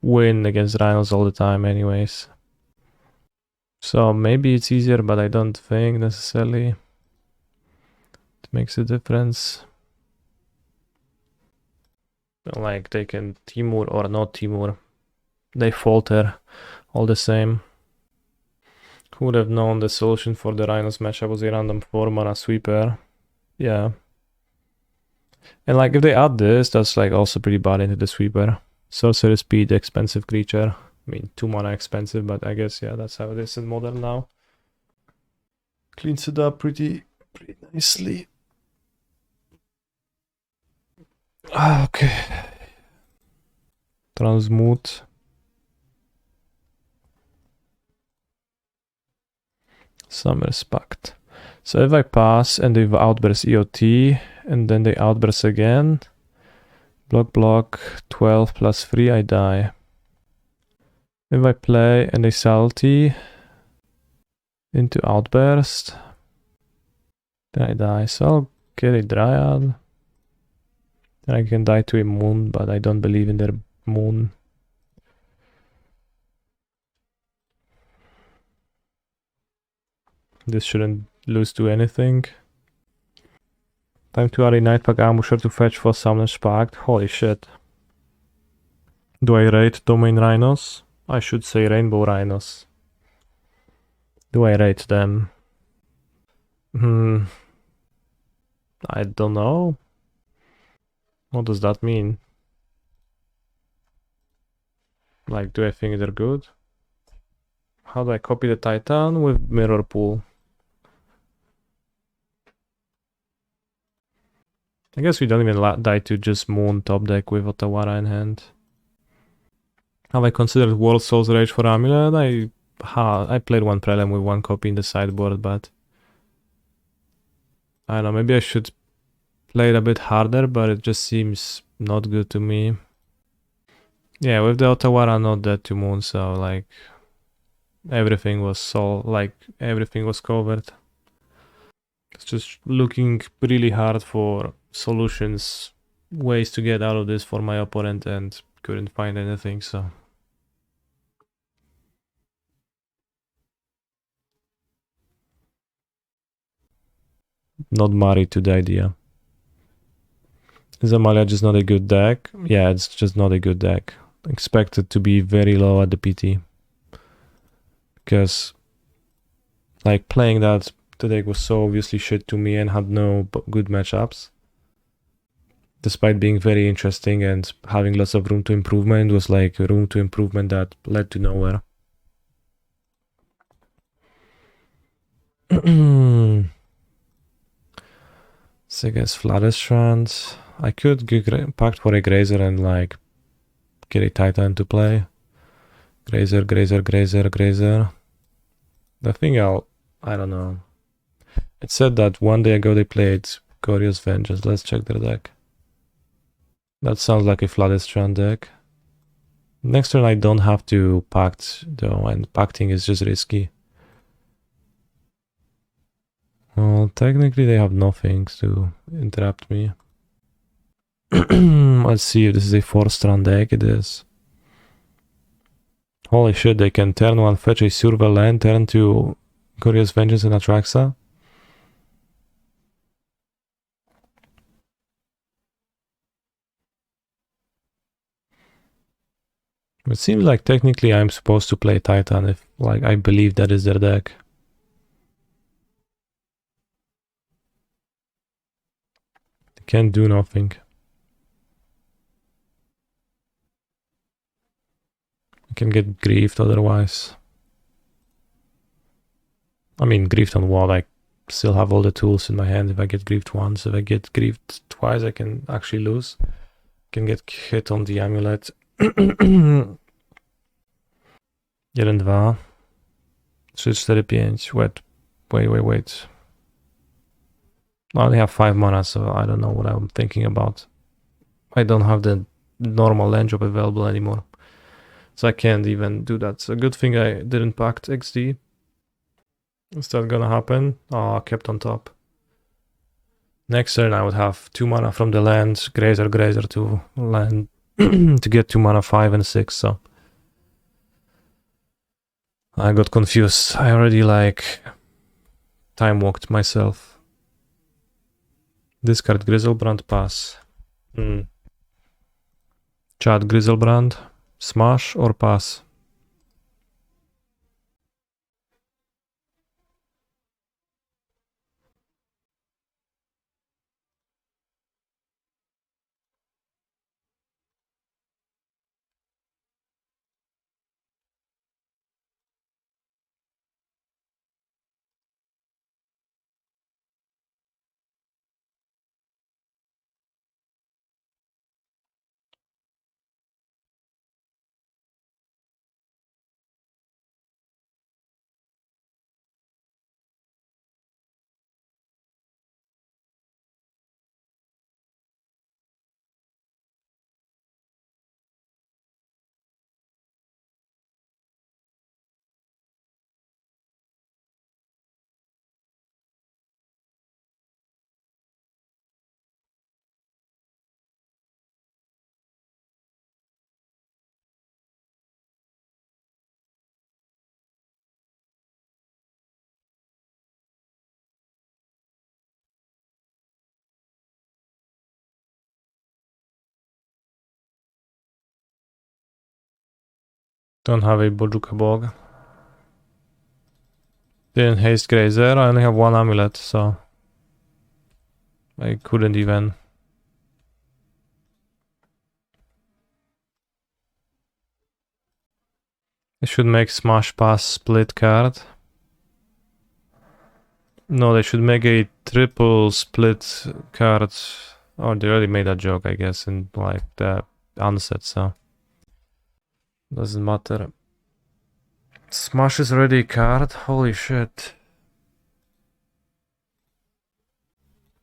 win against Rhinos all the time anyways. So maybe it's easier, but I don't think necessarily it makes a difference. Like they can Timur or not Timur, they falter all the same. Who would have known the solution for the Rhinos matchup was a random 4 mana sweeper? Yeah. And like if they add this, that's like also pretty bad into the sweeper. Sorcerer speed, expensive creature. I mean, 2 mana expensive, but I guess yeah, that's how it is in Modern now. Cleans it up pretty nicely. Okay. Transmute. Some respect. So if I pass and they outburst EOT and then they outburst again, block 12 plus 3, I die. If I play and they salty into outburst, then I die. So I'll get a Dryad. Then I can die to a moon, but I don't believe in their moon. This shouldn't lose to anything. Time to add a Nightpack Ambusher to fetch for Summoner's Pact. Holy shit. Do I rate Domain Rhinos? I should say Rainbow Rhinos. Do I rate them? I don't know. What does that mean? Like, do I think they're good? How do I copy the Titan? With Mirrorpool. I guess we don't even die to just Moon top deck with Otawara in hand. Have I considered World Soul's Rage for Amulet? I played one Prelim with 1 copy in the sideboard, but I don't know, maybe I should play it a bit harder, but it just seems not good to me. Yeah, with the Otawara not dead to Moon, so like everything was everything was covered. It's just looking really hard for solutions, ways to get out of this for my opponent, and couldn't find anything, so. Not married to the idea. Is Amalia just not a good deck? Yeah, it's just not a good deck. Expected to be very low at the PT. Because, like, playing that, the deck was so obviously shit to me and had no good matchups. Despite being very interesting and having lots of room to improvement, was like a room to improvement that led to nowhere. It's against Flatterstrand. I could pact for a Grazer and like get a Titan to play. Grazer. I think I don't know. It said that one day ago they played Glorious Vengeance. Let's check their deck. That sounds like a Flatterstrand deck. Next turn I don't have to pact though, and pacting is just risky. Well, technically they have nothing to interrupt me. Let's see if this is a 4-strand deck. It is. Holy shit, they can turn 1, fetch a silver land, turn 2 Glorious Vengeance and Atraxa. It seems like technically I'm supposed to play Titan if, like, I believe that is their deck. They can't do nothing. I can get griefed otherwise. I mean, griefed on what? I still have all the tools in my hand. If I get griefed once, if I get griefed twice, I can actually lose. I can get hit on the amulet. 1, 2, 3, 4, 5. Wait. I only have 5 mana, so I don't know what I'm thinking about. I don't have the normal land drop available anymore. So I can't even do that. So good thing I didn't pack XD. Is that gonna happen? Oh, I kept on top. Next turn I would have 2 mana from the land, Grazer to land to get 2 mana 5 and 6, so I got confused. I already like time walked myself. Discard Griselbrand, pass. Chat Griselbrand, smash or pass? Don't have a Bojuka Bog. Didn't haste Grazer, I only have 1 amulet, so I couldn't even. I should make smash pass split card. No, they should make a triple split card. Oh, they already made that joke, I guess, in like the onset, so doesn't matter. Smash is already a card. Holy shit.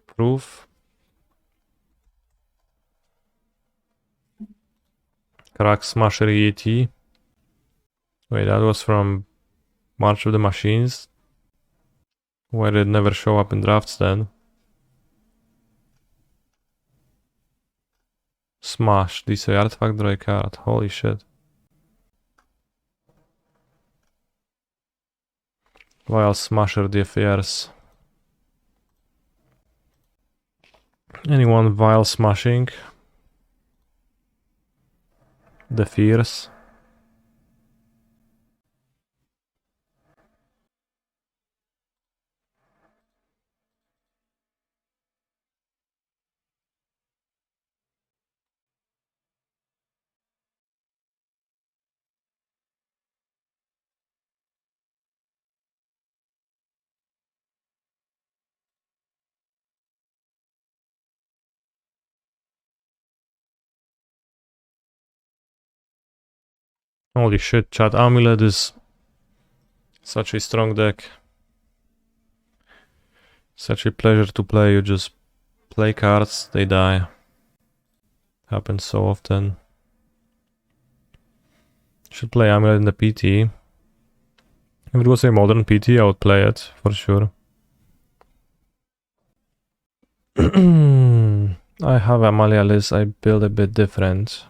Proof. Crack Smasher EAT. Wait, that was from March of the Machines. Why did it never show up in drafts then? Smash. This is artifact draw a card. Holy shit. Vile Smasher DFARs. Anyone Vile Smashing? The Fears. Holy shit, chat. Amulet is such a strong deck. Such a pleasure to play. You just play cards, they die. Happens so often. Should play Amulet in the PT. If it was a modern PT, I would play it, for sure. I have Amalia list I build a bit different.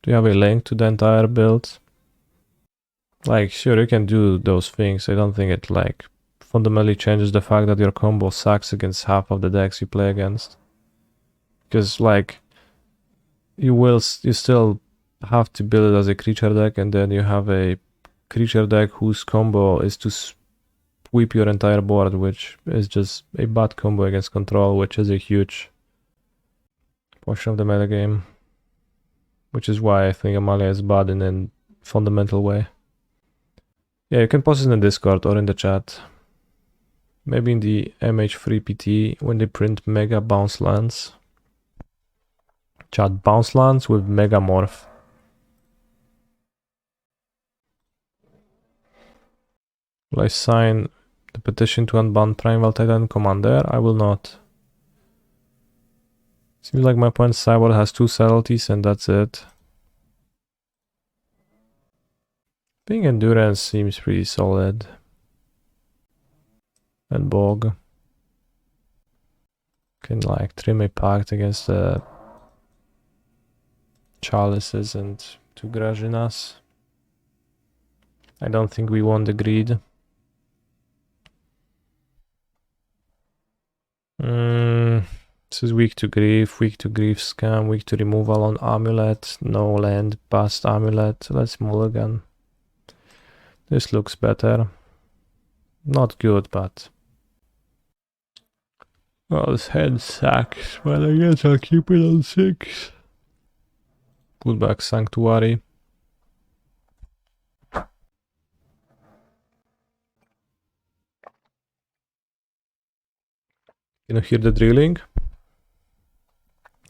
Do you have a link to the entire build? Like, sure, you can do those things. I don't think it, like, fundamentally changes the fact that your combo sucks against half of the decks you play against. Because, like, you still have to build it as a creature deck, and then you have a creature deck whose combo is to sweep your entire board, which is just a bad combo against control, which is a huge portion of the metagame. Which is why I think Amalia is bad in a fundamental way. Yeah, you can post it in the Discord or in the chat. Maybe in the MH3PT when they print Mega Bounce Lands. Chat, Bounce Lands with Mega Morph. Will I sign the petition to unban Primeval Titan Commander? I will not. Seems like my opponent's sideboard has 2 subtleties and that's it. Being Endurance seems pretty solid. And Bog. Can like trim a pact against the Chalices and 2 Gražinas. I don't think we want the greed. This is weak to grief scam, weak to removal on Amulet, no land past Amulet. Let's mulligan. This looks better. Not good, but... well, this hand sucks, but I guess I'll keep it on 6. Put back Sanctuary. Can you hear the drilling?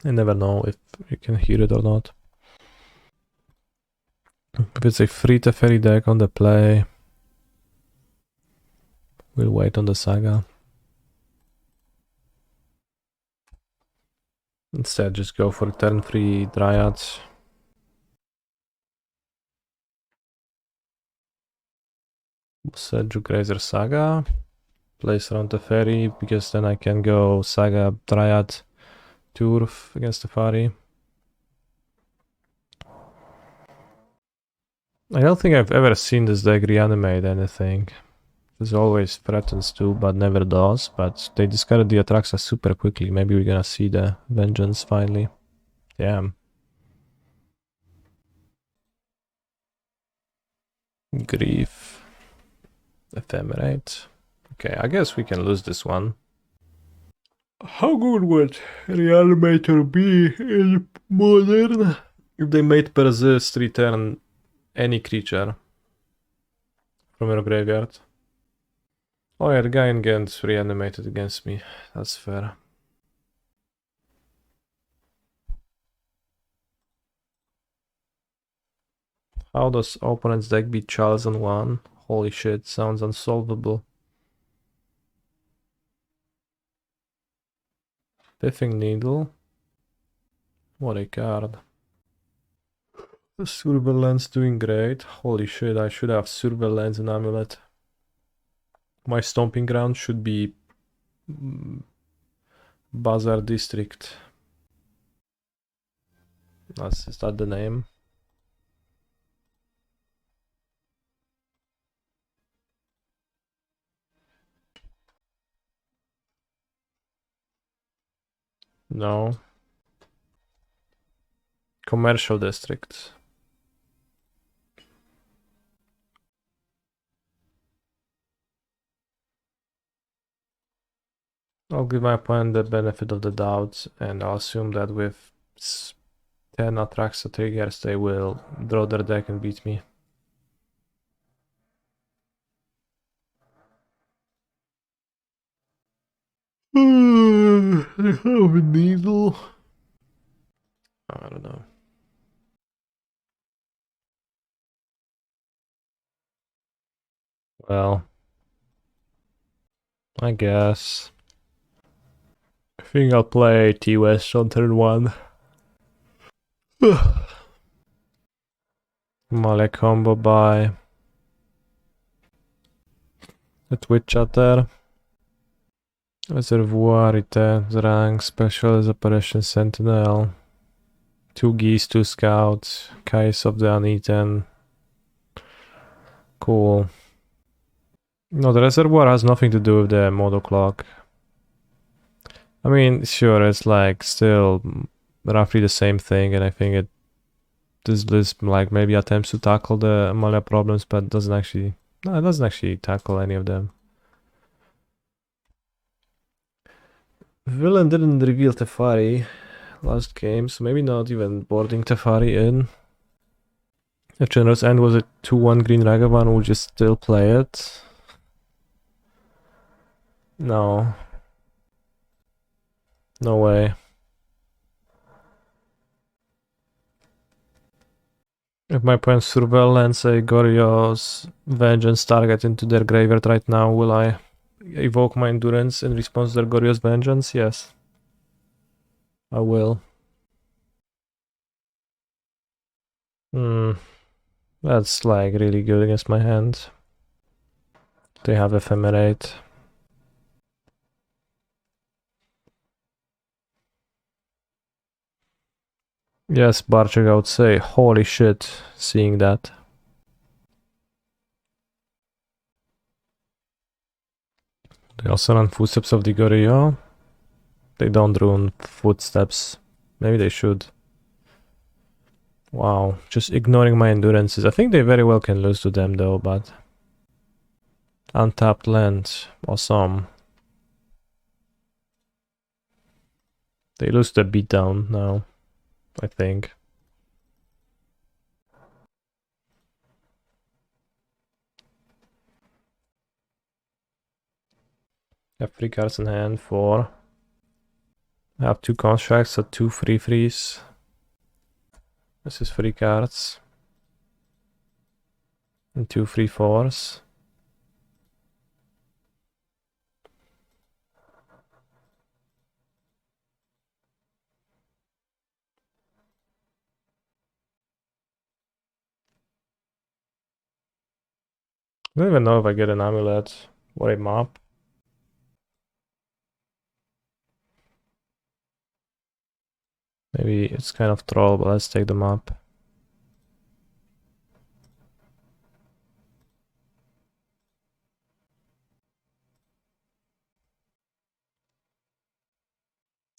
I never know if you can hear it or not. If it's a free Teferi deck on the play, we'll wait on the Saga. Instead, just go for turn 3 Dryads. Boseiju Grazer Saga. Place around the ferry, because then I can go Saga, Dryad, Turf against the Fari. I don't think I've ever seen this deck reanimate anything. This always threatens to, but never does. But they discarded the Atraxa super quickly. Maybe we're gonna see the Vengeance finally. Damn. Grief. Ephemerate. Okay, I guess we can lose this one. How good would Reanimator be in Modern? If they made Persist return any creature from your graveyard. Oh yeah, the guy in Ghent reanimated against me. That's fair. How does opponent's deck beat Charles on 1? Holy shit, sounds unsolvable. Piffing Needle. What a card. The Surveillance doing great. Holy shit, I should have Surveillance and Amulet. My Stomping Ground should be Bazaar District. Is that the name? No. Commercial District. I'll give my opponent the benefit of the doubt, and I'll assume that with 10 Atraxa triggers they will draw their deck and beat me. I have a needle. I don't know. Well, I guess. I think I'll play T-West on turn 1. Male combo by the Twitch chatter. Reservoirite, Zrang, Special as Operation Sentinel. 2 geese, 2 scouts, Kais of the Uneaten. Cool. No, the reservoir has nothing to do with the model clock. I mean, sure, it's like still roughly the same thing, and I think this list like maybe attempts to tackle the Amalia problems, but doesn't actually. No, it doesn't actually tackle any of them. Villain didn't reveal Tefari last game, so maybe not even boarding Tefari in. If Generous Ent was a 2-1 green Ragavan, would you still play it? No. No way. If my opponent Survel lands a Goryo's Vengeance target into their graveyard right now, will I evoke my Endurance in response to their Goryo's Vengeance? Yes. I will. That's like really good against my hand. They have Ephemerate. Yes, Barchik, I would say. Holy shit, seeing that. They also run Footsteps of the Goryo. They don't run Footsteps. Maybe they should. Wow, just ignoring my endurances. I think they very well can lose to them though, but... Untapped land. Awesome. They lose the beatdown now, I think. I have 3 cards in hand, 4. I have 2 constructs, so 2 free frees. This is 3 cards. And 2 free 4s. I don't even know if I get an amulet or a map. Maybe it's kind of troll, but let's take the map.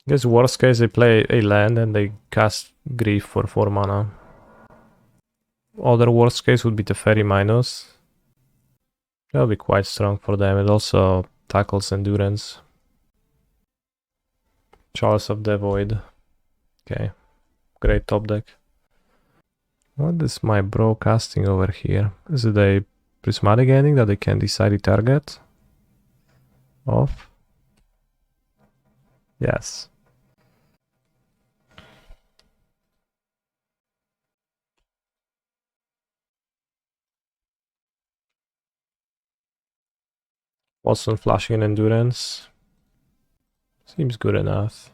I guess worst case they play a land and they cast Grief for 4 mana. Other worst case would be the Fairy minus. That'll be quite strong for them. It also tackles Endurance. Chalice of the Void. Okay. Great top deck. What is my bro casting over here? Is it a prismatic ending that they can decide the target? Off? Yes. Watson flashing and endurance. Seems good enough.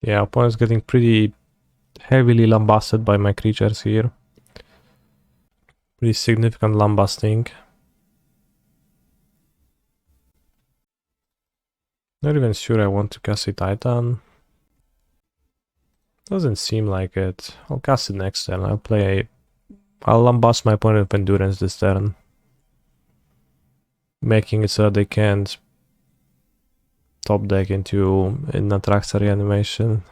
Yeah, opponent's getting pretty heavily lambasted by my creatures here. Pretty significant lambasting. Not even sure I want to cast a Titan. Doesn't seem like it. I'll cast it next turn. I'll lambast my opponent with endurance this turn. Making it so that they can't top deck into an Atraxa reanimation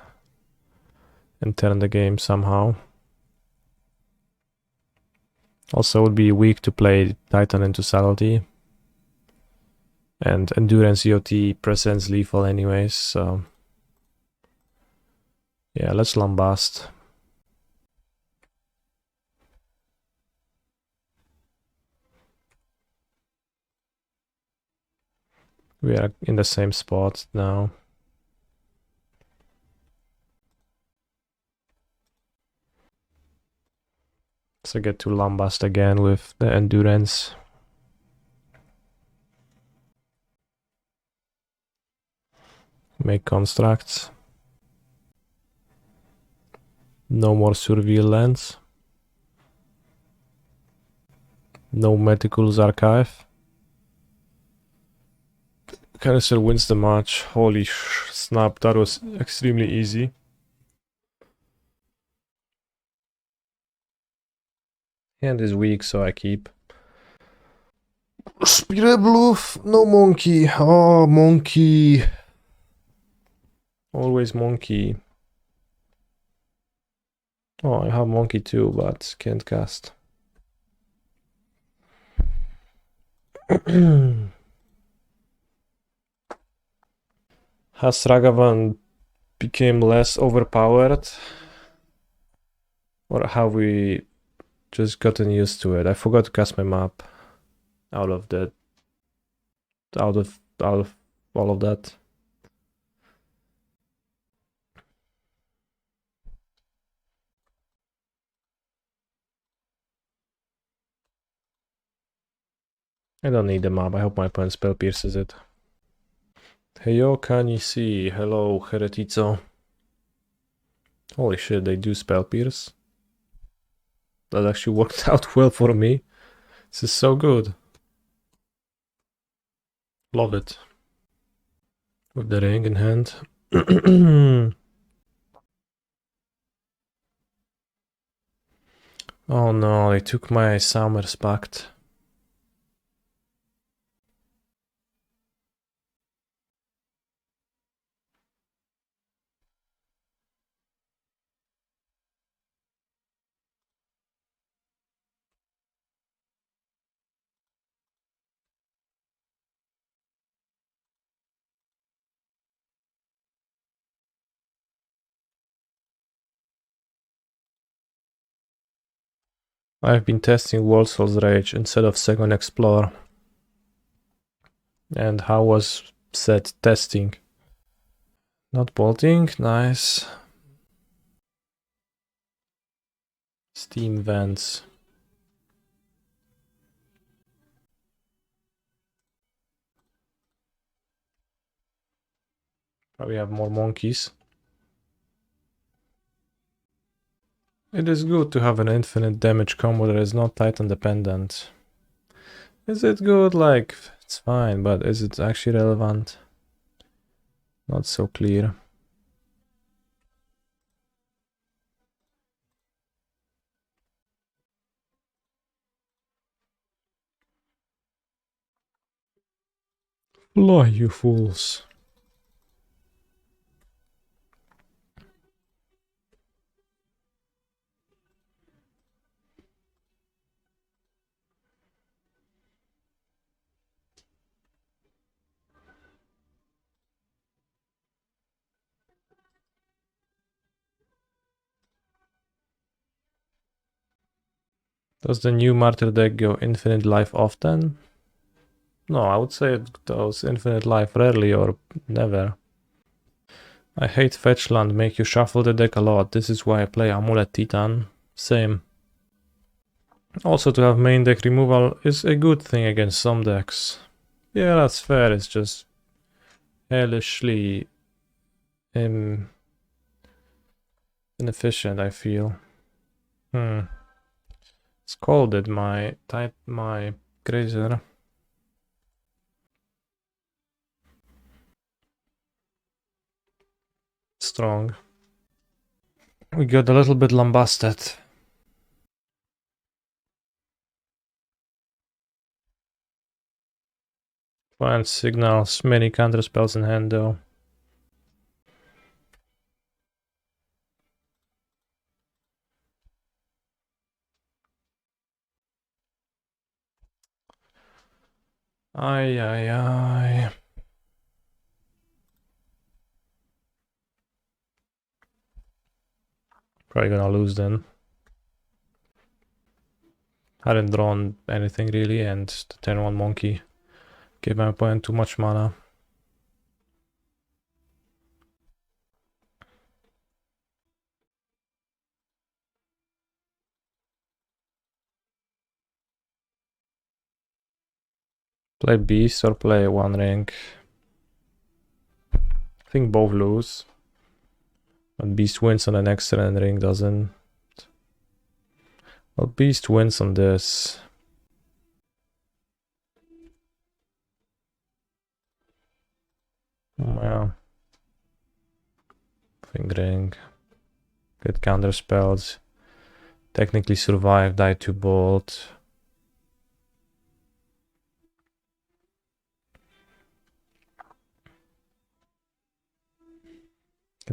and turn the game somehow. Also would be weak to play Titan into Subtlety. And Endurance EOT presents lethal anyways, so... Yeah, let's lambast. We are in the same spot now. So I get to lambast again with the Endurance. Make constructs. No more surveillance. No Meticulous Archive. Canister wins the match. Holy snap, that was extremely easy. Hand is weak, so I keep. Spirit Bluff, no monkey. Oh, monkey. Always monkey. Oh, I have monkey too, but can't cast. Has Ragavan became less overpowered? Or have we just gotten used to it? I forgot to cast my map out of all of that. I don't need the map. I hope my opponent spell pierces it. Heyo, can you see? Hello, Heretizo. Holy shit, they do spell pierce. That actually worked out well for me. This is so good. Love it. With the ring in hand. Oh no, they took my Summer's Pact. I've been testing Warsaul's Rage instead of Second Explore. And how was said testing? Not bolting, nice. Steam vents. Probably have more monkeys. It is good to have an infinite damage combo that is not Titan dependent. Is it good? Like, it's fine, but is it actually relevant? Not so clear. Fly, you fools. Does the new Martyr deck go infinite life often? No, I would say it goes infinite life rarely or never. I hate fetch land, make you shuffle the deck a lot. This is why I play Amulet Titan. Same. Also, to have main deck removal is a good thing against some decks. Yeah, that's fair, it's just hellishly inefficient, I feel. Scalded my Grazer. Strong. We got a little bit lambasted. Fine signals, many counter spells in hand though. Ay. Probably gonna lose then. Hadn't drawn anything really, and the turn 1 monkey gave my opponent too much mana. Play beast or play one ring? I think both lose. But Beast wins on the next turn and Ring doesn't. Well, Beast wins on this. Yeah. I think Ring. Get counter spells. Technically survive, die to bolt.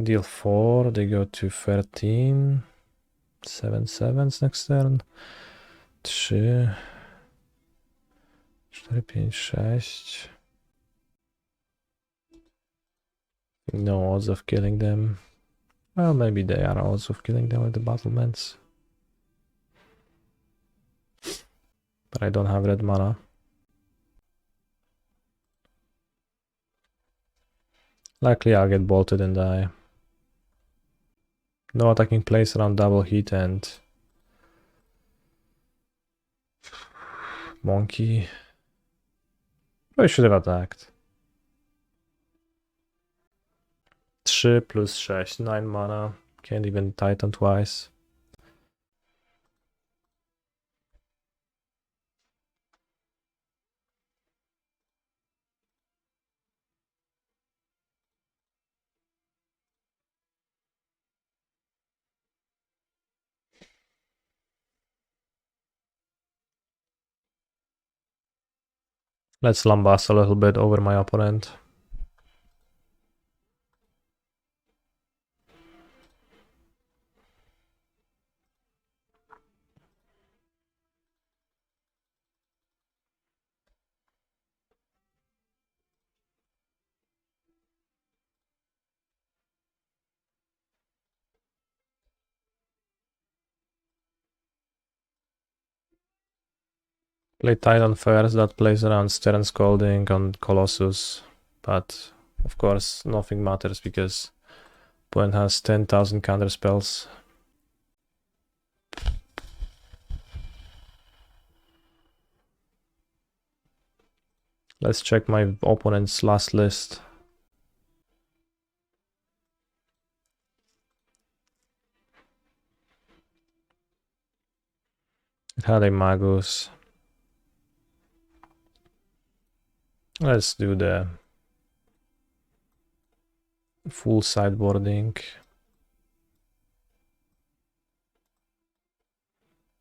Deal 4, they go to 13. 7 sevens next turn. 3. 4, 5, 6. No odds of killing them. Well, maybe they are odds of killing them with the battlements. But I don't have red mana. Likely I'll get bolted and die. No attacking place around double heat and Monkey. I should have attacked. 3 plus 6, 9 mana. Can't even Titan twice. Let's lambast a little bit over my opponent. Play Titan first, that plays around Stern Scalding on Colossus. But of course nothing matters because opponent has 10,000 counter spells. Let's check my opponent's last list. It had a Magus. Let's do the full sideboarding.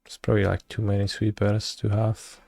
It's probably like too many sweepers to have.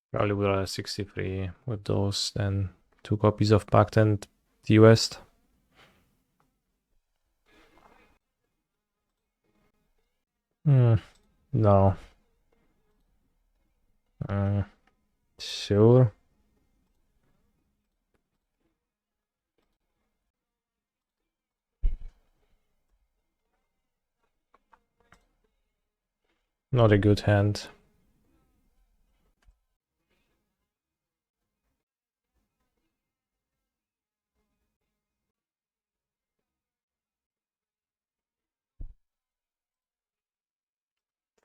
Probably would have 63 with those, then 2 copies of Pact and the West. No. Sure. Not a good hand.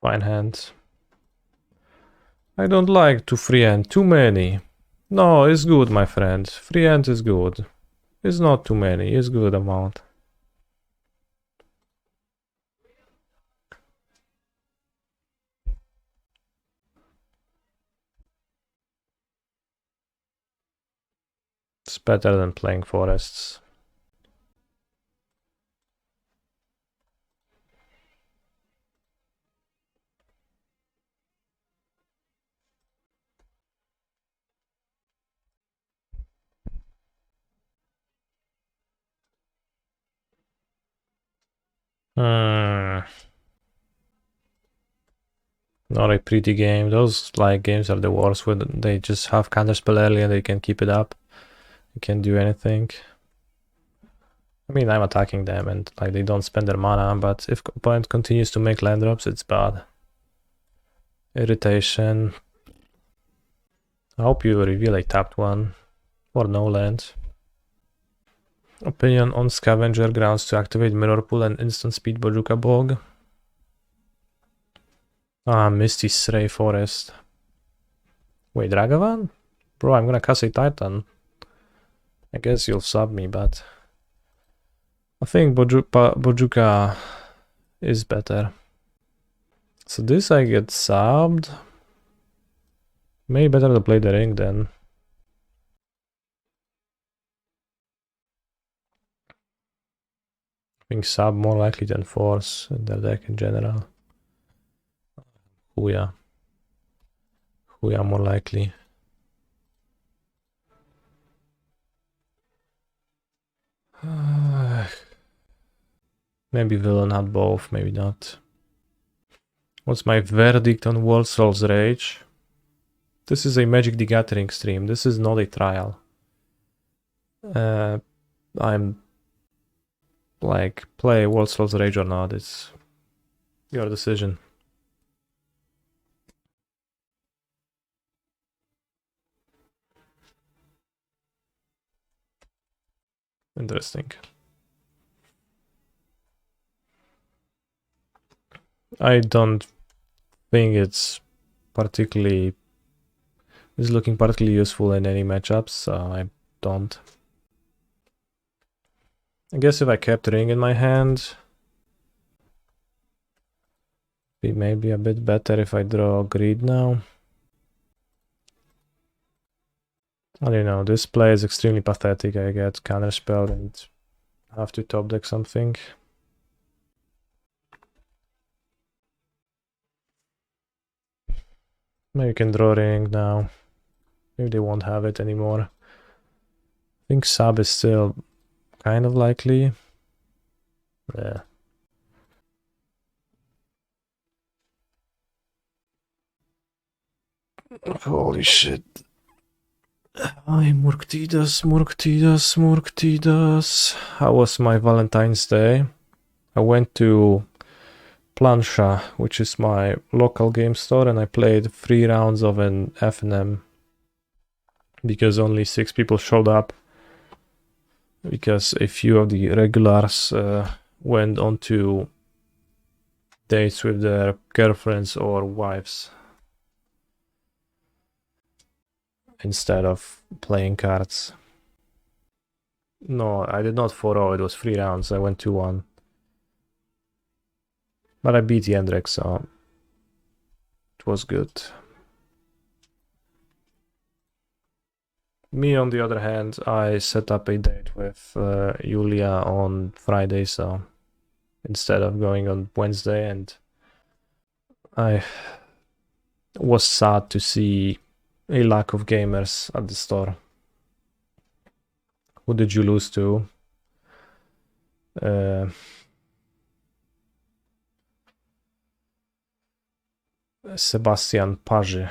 Fine hand. I don't like to freehand too many. No, it's good, my friend. Freehand is good. It's not too many, it's good amount. It's better than playing forests. Not a pretty game. Those like games are the worst when they just have counterspell early and they can keep it up. You can't do anything. I mean, I'm attacking them and like they don't spend their mana, but if opponent continues to make land drops, it's bad. Irritation. I hope you reveal a tapped one or no land. Opinion on Scavenger Grounds to activate Mirrorpool and instant speed Bojuka Bog. Ah, Misty Stray Forest. Wait, Dragavan? Bro, I'm gonna cast a Titan. I guess you'll sub me, but I think Bojuka is better. So this I get subbed. Maybe better to play the ring then. I think sub more likely than force in their deck in general. Huya. Huya more likely. Maybe villain had both, maybe not. What's my verdict on World Souls Rage? This is a Magic the Gathering stream. This is not a trial. I'm like, play World Souls Rage or not. It's your decision. Interesting. I don't think it's looking particularly useful in any matchups, so I don't. I guess if I kept ring in my hand, it'd be maybe a bit better if I draw greed now. I don't know, this play is extremely pathetic. I get counterspelled and have to top deck something. Maybe you can draw ring now. Maybe they won't have it anymore. I think sub is still kind of likely. Yeah. Holy shit. Ay, Murktidas. How was my Valentine's Day? I went to Plansha, which is my local game store, and I played 3 rounds of an FNM because only 6 people showed up. Because a few of the regulars went on to dates with their girlfriends or wives instead of playing cards. No, I did not 4-0, it was 3 rounds, I went 2-1. But I beat Jendrek, so it was good. Me, on the other hand, I set up a date with Julia on Friday, so instead of going on Wednesday, and I was sad to see a lack of gamers at the store. Who did you lose to? Sebastian Paży.